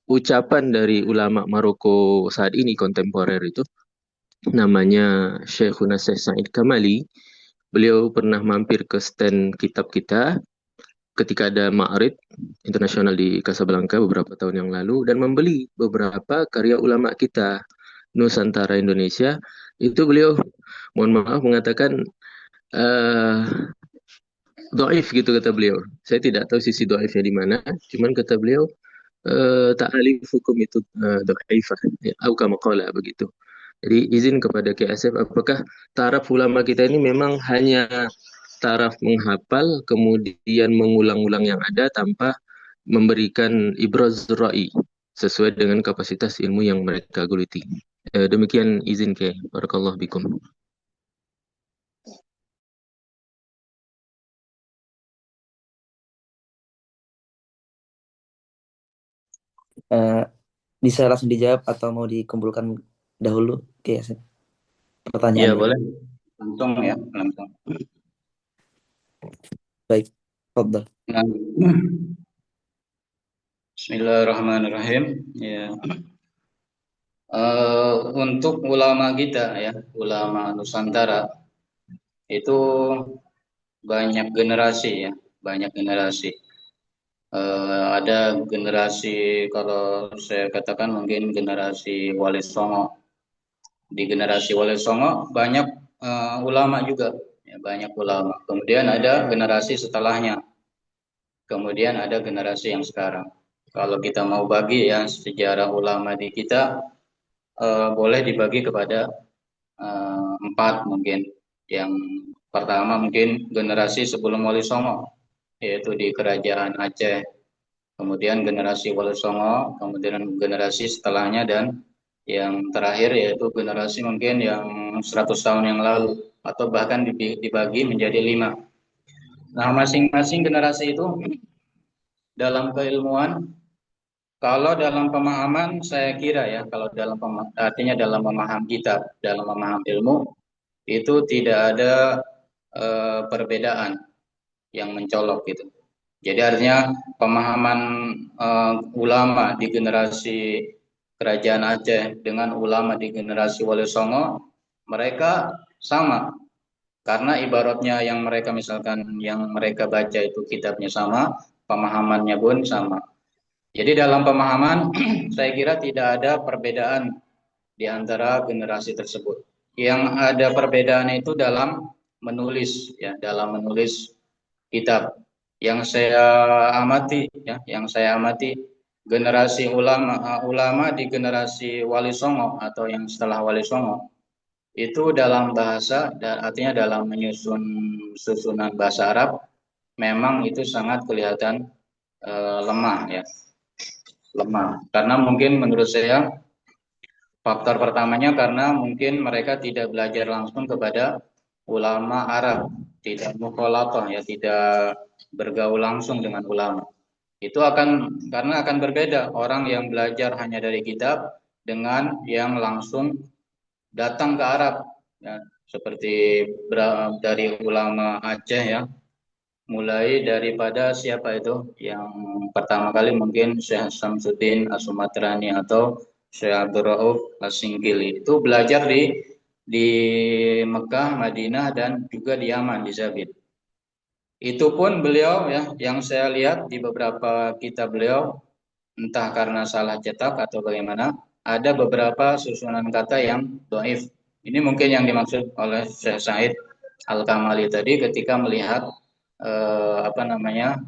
ucapan dari ulama Maroko saat ini kontemporer itu, namanya Syekhuna Syekh Said Kamali. Beliau pernah mampir ke stand kitab kita ketika ada Ma'rid internasional di Casablanca beberapa tahun yang lalu, dan membeli beberapa karya ulama kita Nusantara Indonesia. Itu beliau, mohon maaf, mengatakan doif gitu, kata beliau. Saya tidak tahu sisi doifnya di mana, cuman kata beliau ta'alif hukum itu doifah, atau kama qala begitu. Jadi izin kepada Kiai Asep, apakah taraf ulama kita ini memang hanya taraf menghafal kemudian mengulang-ulang yang ada tanpa memberikan ibraz ra'i sesuai dengan kapasitas ilmu yang mereka geluti? Demikian izin, Kiai. Barakallahu bikum. Bisa langsung dijawab atau mau dikumpulkan dahulu, Kiai Asep? Iya, Pertanyaan. boleh. Langsung ya, langsung. Baik, Fadl. Nah, Bismillahirrahmanirrahim. Ya. Untuk ulama kita ya, ulama Nusantara itu banyak generasi ya, banyak generasi. Ada generasi, kalau saya katakan mungkin generasi Wali Songo. Di generasi Wali Songo banyak ulama juga, ya, banyak ulama. Kemudian ada generasi setelahnya, kemudian ada generasi yang sekarang. Kalau kita mau bagi ya sejarah ulama di kita, boleh dibagi kepada 4 mungkin. Yang pertama mungkin generasi sebelum Wali Songo, yaitu di Kerajaan Aceh. Kemudian generasi Wali Songo, kemudian generasi setelahnya, dan yang terakhir yaitu generasi mungkin yang 100 tahun yang lalu, atau bahkan dibagi menjadi 5. Nah, masing-masing generasi itu dalam keilmuan, kalau dalam pemahaman, saya kira ya, kalau artinya dalam memaham kitab, dalam memaham ilmu, itu tidak ada perbedaan yang mencolok gitu. Jadi artinya pemahaman ulama di generasi Kerajaan Aceh dengan ulama di generasi Wali Songo, mereka sama. Karena ibaratnya yang mereka misalkan yang mereka baca itu kitabnya sama, pemahamannya pun sama. Jadi dalam pemahaman saya kira tidak ada perbedaan di antara generasi tersebut. Yang ada perbedaan itu dalam menulis ya, dalam menulis kitab. Yang saya amati ya, yang saya amati generasi ulama di generasi Wali Songo atau yang setelah Wali Songo itu dalam bahasa dan artinya dalam menyusun susunan bahasa Arab memang itu sangat kelihatan lemah ya, lemah. Karena mungkin menurut saya faktor pertamanya karena mungkin mereka tidak belajar langsung kepada ulama Arab, tidak mukhalatah ya, tidak bergaul langsung dengan ulama. Itu karena akan berbeda orang yang belajar hanya dari kitab dengan yang langsung datang ke Arab ya, seperti dari ulama Aceh ya, mulai daripada siapa itu yang pertama kali mungkin Syekh Samsuddin As-Sumatrani atau Syekh Abdul Rauf As-Singkili itu belajar di Mekah, Madinah dan juga di Yaman di Zabid. Itu pun beliau ya, yang saya lihat di beberapa kitab beliau entah karena salah cetak atau bagaimana, ada beberapa susunan kata yang dhaif. Ini mungkin yang dimaksud oleh Syekh Said Al-Kamali tadi ketika melihat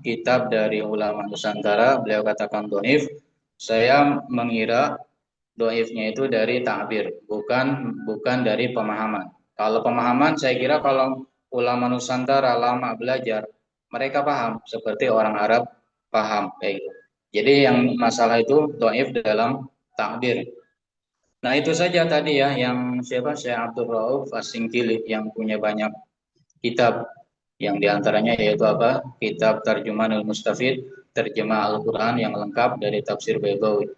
kitab dari ulama Nusantara, beliau katakan dhaif. Saya mengira dhaifnya itu dari takbir, bukan dari pemahaman. Kalau pemahaman saya kira kalau ulama Nusantara lama belajar, mereka paham seperti orang Arab paham kayak gitu. Jadi yang masalah itu dhaif dalam takbir. Nah, itu saja tadi ya yang siapa Syekh Abdul Rauf As-Singkili yang punya banyak kitab yang diantaranya yaitu apa? Kitab Tarjumanul Mustafid, terjemah Al-Qur'an yang lengkap dari tafsir Baibawi.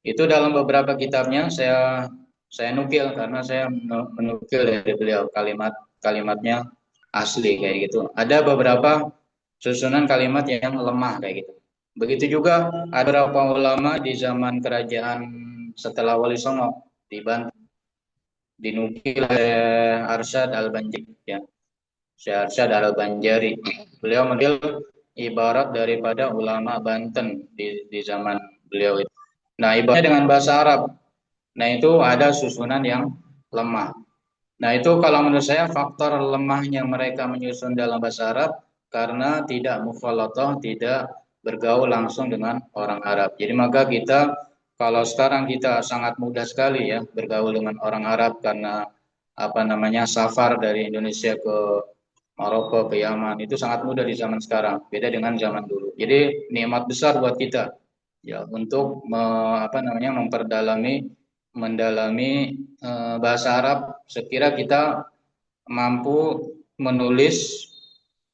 Itu dalam beberapa kitabnya saya nukil karena saya menukil dari beliau kalimatnya asli kayak gitu. Ada beberapa susunan kalimat yang lemah kayak gitu. Begitu juga ada beberapa ulama di zaman kerajaan setelah Wali Songo di Banten dinukil oleh Arsyad Al-Banjari ya. Syekh Arsyad Al-Banjari. Beliau menukil ibarat daripada ulama Banten di zaman beliau itu. Nah, ibaratnya dengan bahasa Arab. Nah, itu ada susunan yang lemah. Nah, itu kalau menurut saya faktor lemahnya mereka menyusun dalam bahasa Arab karena tidak mukhalatah, tidak bergaul langsung dengan orang Arab. Jadi maka kita kalau sekarang kita sangat mudah sekali ya bergaul dengan orang Arab karena safar dari Indonesia ke Maroko, ke Yaman itu sangat mudah di zaman sekarang, beda dengan zaman dulu. Jadi nikmat besar buat kita ya untuk mendalami bahasa Arab. Sekira kita mampu menulis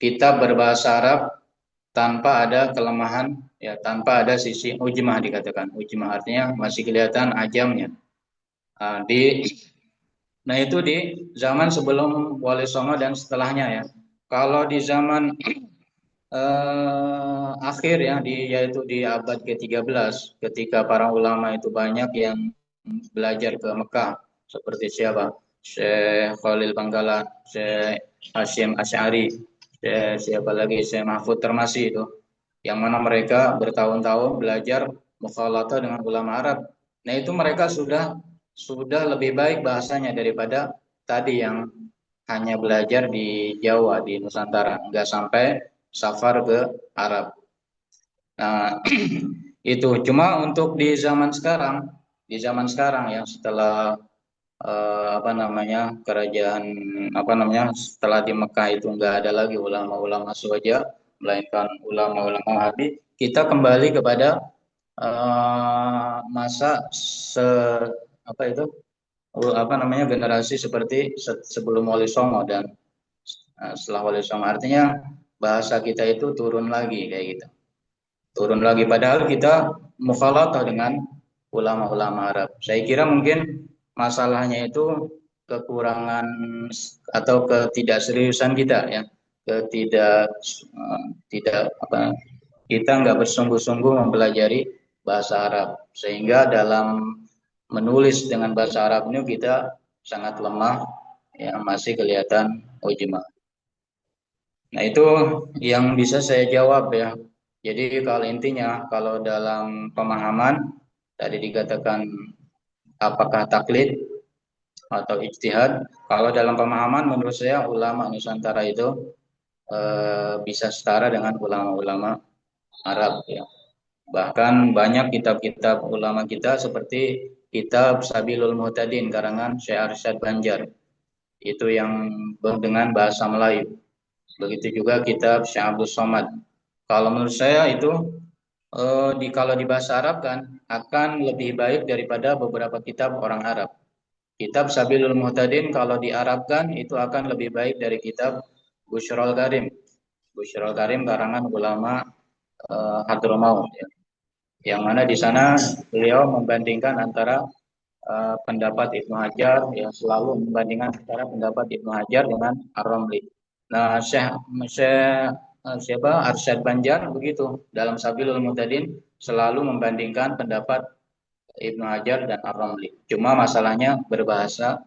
kitab berbahasa Arab tanpa ada kelemahan ya, tanpa ada sisi ujmah dikatakan. Ujmah artinya masih kelihatan ajamnya. Nah, itu di zaman sebelum Wali Songo dan setelahnya ya. Kalau di zaman akhir ya yaitu di abad ke-13 ketika para ulama itu banyak yang belajar ke Mekah seperti siapa? Syekh Khalil Bangkalan, Syekh Hasyim Asy'ari, siapa lagi? Syekh Mahfud Termasi itu. Yang mana mereka bertahun-tahun belajar mukhalatah dengan ulama Arab. Nah, itu mereka sudah lebih baik bahasanya daripada tadi yang hanya belajar di Jawa, di Nusantara, enggak sampai safar ke Arab. Nah, itu cuma untuk di zaman sekarang ya setelah kerajaan setelah di Mekah itu enggak ada lagi ulama-ulama Suwaja melainkan ulama-ulama Wahabi, kita kembali kepada masa generasi seperti sebelum Wali Songo dan setelah Wali Songo, artinya bahasa kita itu turun lagi kayak gitu. Turun lagi padahal kita mukhalatah dengan ulama-ulama Arab. Saya kira mungkin masalahnya itu kekurangan atau ketidakseriusan kita ya. Kita nggak bersungguh-sungguh mempelajari bahasa Arab sehingga dalam menulis dengan bahasa Arab ini kita sangat lemah ya, masih kelihatan ujma. Nah, itu yang bisa saya jawab ya. Jadi kalau intinya kalau dalam pemahaman tadi dikatakan apakah taklid atau ijtihad, kalau dalam pemahaman menurut saya ulama Nusantara itu bisa setara dengan ulama-ulama Arab ya. Bahkan banyak kitab-kitab ulama kita seperti kitab Sabilul Muhtadin karangan Syekh Arsyad Banjar. Itu yang dengan bahasa Melayu. Begitu juga kitab Syekh Abdul Somad. Kalau menurut saya itu kalau di bahasa Arab kan akan lebih baik daripada beberapa kitab orang Arab. Kitab Sabilul Muhtadin kalau diarabkan itu akan lebih baik dari kitab Busyrul Karim. Busyrul Karim karangan ulama Hadramaut ya. Yang mana di sana beliau membandingkan antara pendapat Ibnu Hajar, yang selalu membandingkan antara pendapat Ibnu Hajar dengan Ar-Ramli. Nah, siapa Arsyad Banjar begitu dalam Sabilul Muhtadin selalu membandingkan pendapat Ibnu Hajar dan Ar-Ramli. Cuma masalahnya berbahasa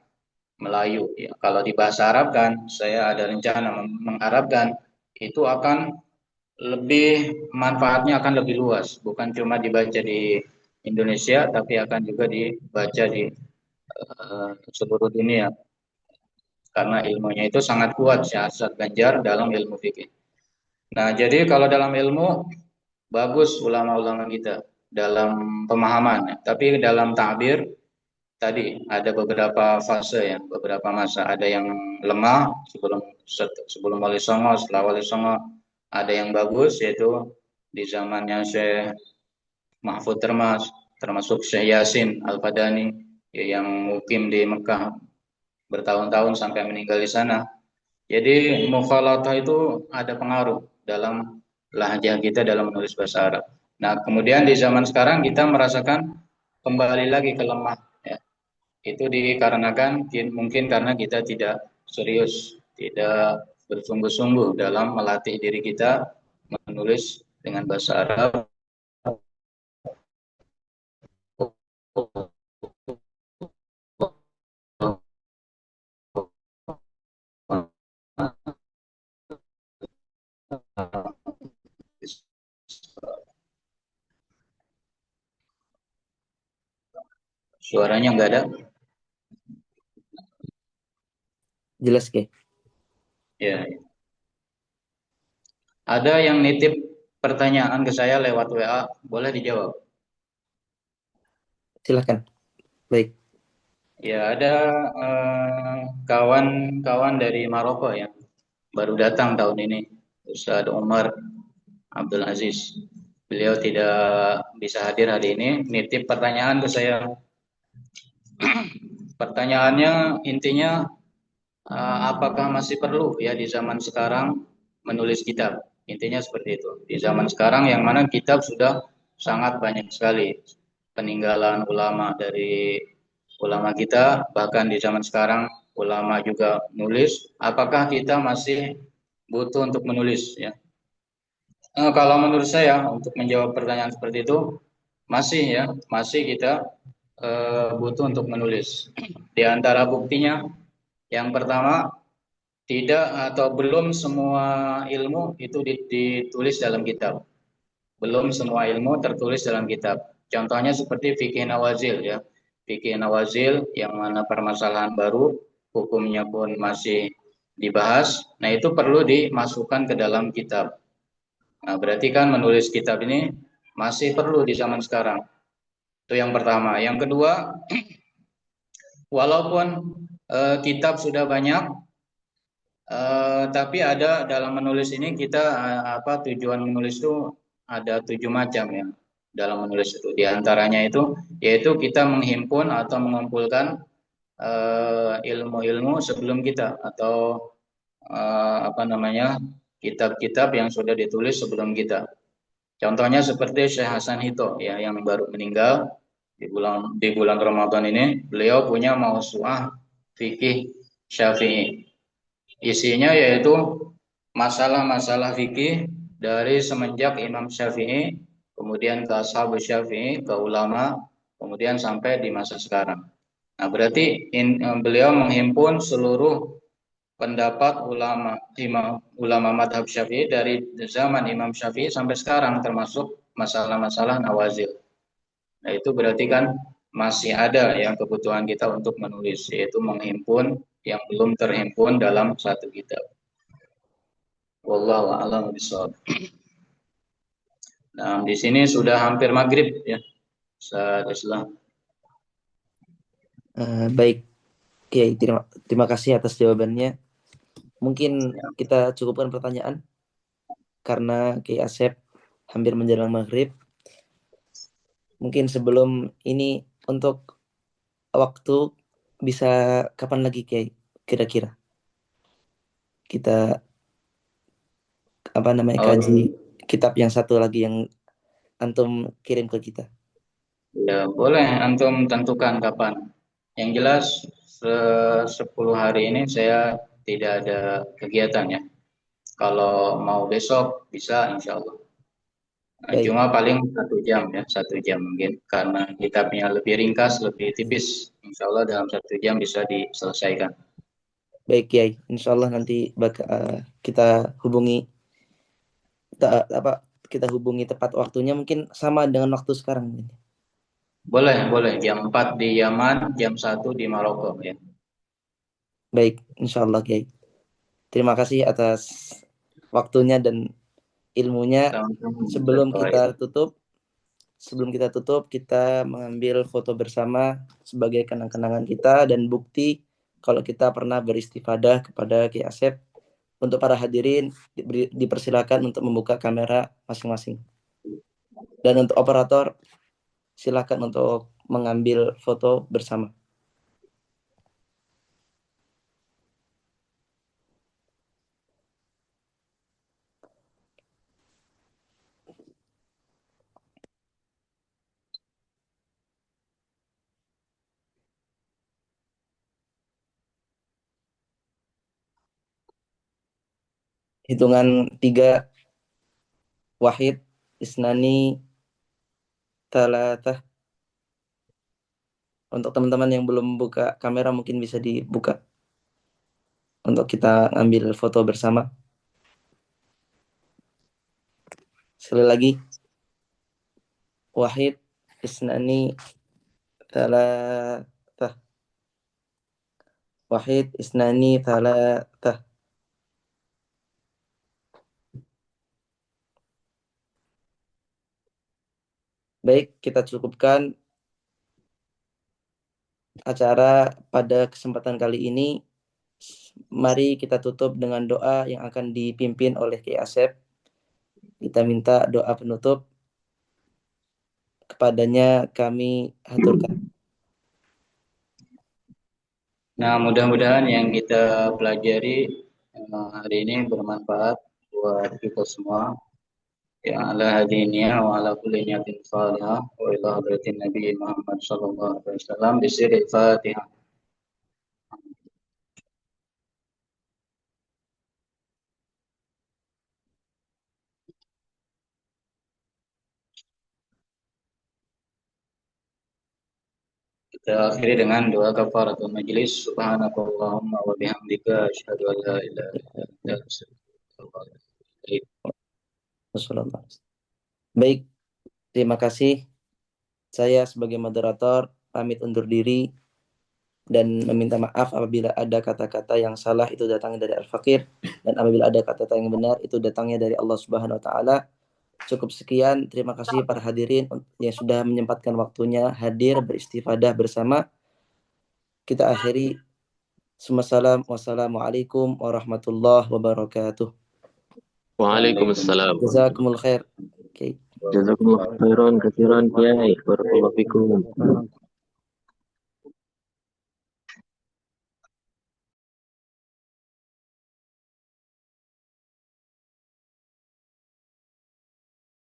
Melayu. Ya. Kalau di bahasa Arab kan, saya ada rencana mengarabkan itu akan lebih manfaatnya akan lebih luas, bukan cuma dibaca di Indonesia, tapi akan juga dibaca di seluruh dunia. Karena ilmunya itu sangat kuat, Syekh Arsyad Banjar dalam ilmu fikih. Nah, jadi kalau dalam ilmu bagus ulama-ulama kita dalam pemahaman, tapi dalam takbir tadi ada beberapa fase ya, beberapa masa. Ada yang lemah sebelum Wali Songo, setelah Wali Songo. Ada yang bagus yaitu di zamannya Syekh Mahfud termasuk Syekh Yasin Al-Fadani ya, yang mukim di Mekah bertahun-tahun sampai meninggal di sana. Jadi mukhalatah itu ada pengaruh dalam lahjah kita dalam menulis bahasa Arab. Nah, kemudian di zaman sekarang kita merasakan kembali lagi ke lemah ya. Itu dikarenakan mungkin karena kita tidak serius, tidak bersungguh-sungguh dalam melatih diri kita menulis dengan bahasa Arab. Suaranya nggak ada? Jelas, Ki. Ya. Ada yang nitip pertanyaan ke saya lewat WA, boleh dijawab? Silakan. Baik. Ya, ada kawan-kawan dari Maroko ya, baru datang tahun ini, Ustadz Umar Abdul Aziz. Beliau tidak bisa hadir hari ini, nitip pertanyaan ke saya. Pertanyaannya intinya, apakah masih perlu ya di zaman sekarang menulis kitab? Intinya seperti itu. Di zaman sekarang yang mana kitab sudah sangat banyak sekali peninggalan ulama dari ulama kita, bahkan di zaman sekarang ulama juga nulis. Apakah kita masih butuh untuk menulis ya? Kalau menurut saya untuk menjawab pertanyaan seperti itu masih ya, masih kita butuh untuk menulis. Di antara buktinya yang pertama, tidak atau belum semua ilmu itu ditulis dalam kitab. Belum semua ilmu tertulis dalam kitab. Contohnya seperti fikih nawazil ya. Fikih nawazil yang mana permasalahan baru, hukumnya pun masih dibahas. Nah, itu perlu dimasukkan ke dalam kitab. Nah, berarti kan menulis kitab ini masih perlu di zaman sekarang. Itu yang pertama. Yang kedua, walaupun kitab sudah banyak, tapi ada dalam menulis ini kita tujuan menulis itu ada 7 macam ya dalam menulis itu. Di antaranya itu yaitu kita menghimpun atau mengumpulkan ilmu-ilmu sebelum kita atau kitab-kitab yang sudah ditulis sebelum kita. Contohnya seperti Syekh Hasan Hito ya yang baru meninggal di bulan Ramadan ini, beliau punya Mausu'ah Fikih Syafi'i. Isinya yaitu masalah-masalah fikih dari semenjak Imam Syafi'i, kemudian ke Ashabus Syafi'i, ke ulama, kemudian sampai di masa sekarang. Nah, berarti beliau menghimpun seluruh pendapat ulama madhab Syafi'i dari zaman Imam Syafi'i sampai sekarang, termasuk masalah-masalah nawazil. Nah, itu berarti kan masih ada yang kebutuhan kita untuk menulis, yaitu menghimpun yang belum terhimpun dalam satu kitab. Wallahu a'lam bishawab. Nah, di sini sudah hampir maghrib ya, Ustaz Islam. Baik, Kiai, terima kasih atas jawabannya. Mungkin Ya. kita cukupkan pertanyaan karena Kiai Asep hampir menjelang maghrib. Mungkin sebelum ini untuk waktu bisa kapan lagi Kiai kira-kira kita kaji kitab yang satu lagi yang antum kirim ke kita? Ya, boleh antum tentukan kapan. Yang jelas 10 hari ini saya tidak ada kegiatan ya. Kalau mau besok bisa insya Allah. Baik. Cuma paling 1 jam ya, 1 jam mungkin. Karena kitabnya lebih ringkas, lebih tipis. Insya Allah dalam 1 jam bisa diselesaikan. Baik Kiai, insya Allah nanti kita hubungi kita hubungi tepat waktunya mungkin sama dengan waktu sekarang. Boleh. Jam 4 di Yaman, jam 1 di Maroko ya. Baik, insya Allah Kiai. Terima kasih atas waktunya dan ilmunya. Sebelum kita tutup, kita mengambil foto bersama sebagai kenang-kenangan kita dan bukti kalau kita pernah beristifadah kepada Kiai Asep. Untuk para hadirin dipersilakan untuk membuka kamera masing-masing. Dan untuk operator silakan untuk mengambil foto bersama. Hitungan 3, wahid, isnani, talatah. Untuk teman-teman yang belum buka kamera mungkin bisa dibuka untuk kita ambil foto bersama. Sekali lagi, wahid, isnani, talatah. Wahid, isnani, talatah. Baik, kita cukupkan acara pada kesempatan kali ini. Mari kita tutup dengan doa yang akan dipimpin oleh Kiai Asep. Kita minta doa penutup. Kepadanya kami haturkan. Nah, mudah-mudahan yang kita pelajari hari ini bermanfaat buat kita semua. Ya, ala hadiniya wa ala kulli niyatin salihah wa ila hadratin Nabi Muhammad sallallahu alaihi wasallam bi sirril Fatihah. Kita akhiri dengan doa kafaratul majlis. Subhanakallahumma wa bihamdika asyhadu an la ilaha illa anta astaghfiruka wa atubu ilaik. Baik, terima kasih. Saya sebagai moderator pamit undur diri dan meminta maaf apabila ada kata-kata yang salah itu datangnya dari Al-Fakir dan apabila ada kata-kata yang benar itu datangnya dari Allah Subhanahu wa taala. Cukup sekian, terima kasih para hadirin yang sudah menyempatkan waktunya hadir beristifadah bersama. Kita akhiri. Wassalamualaikum warahmatullahi wabarakatuh. Waalaikumsalam. Jazakumul khair. Jazakumullah khairan katsiran Kiai. Barakallahu fikum.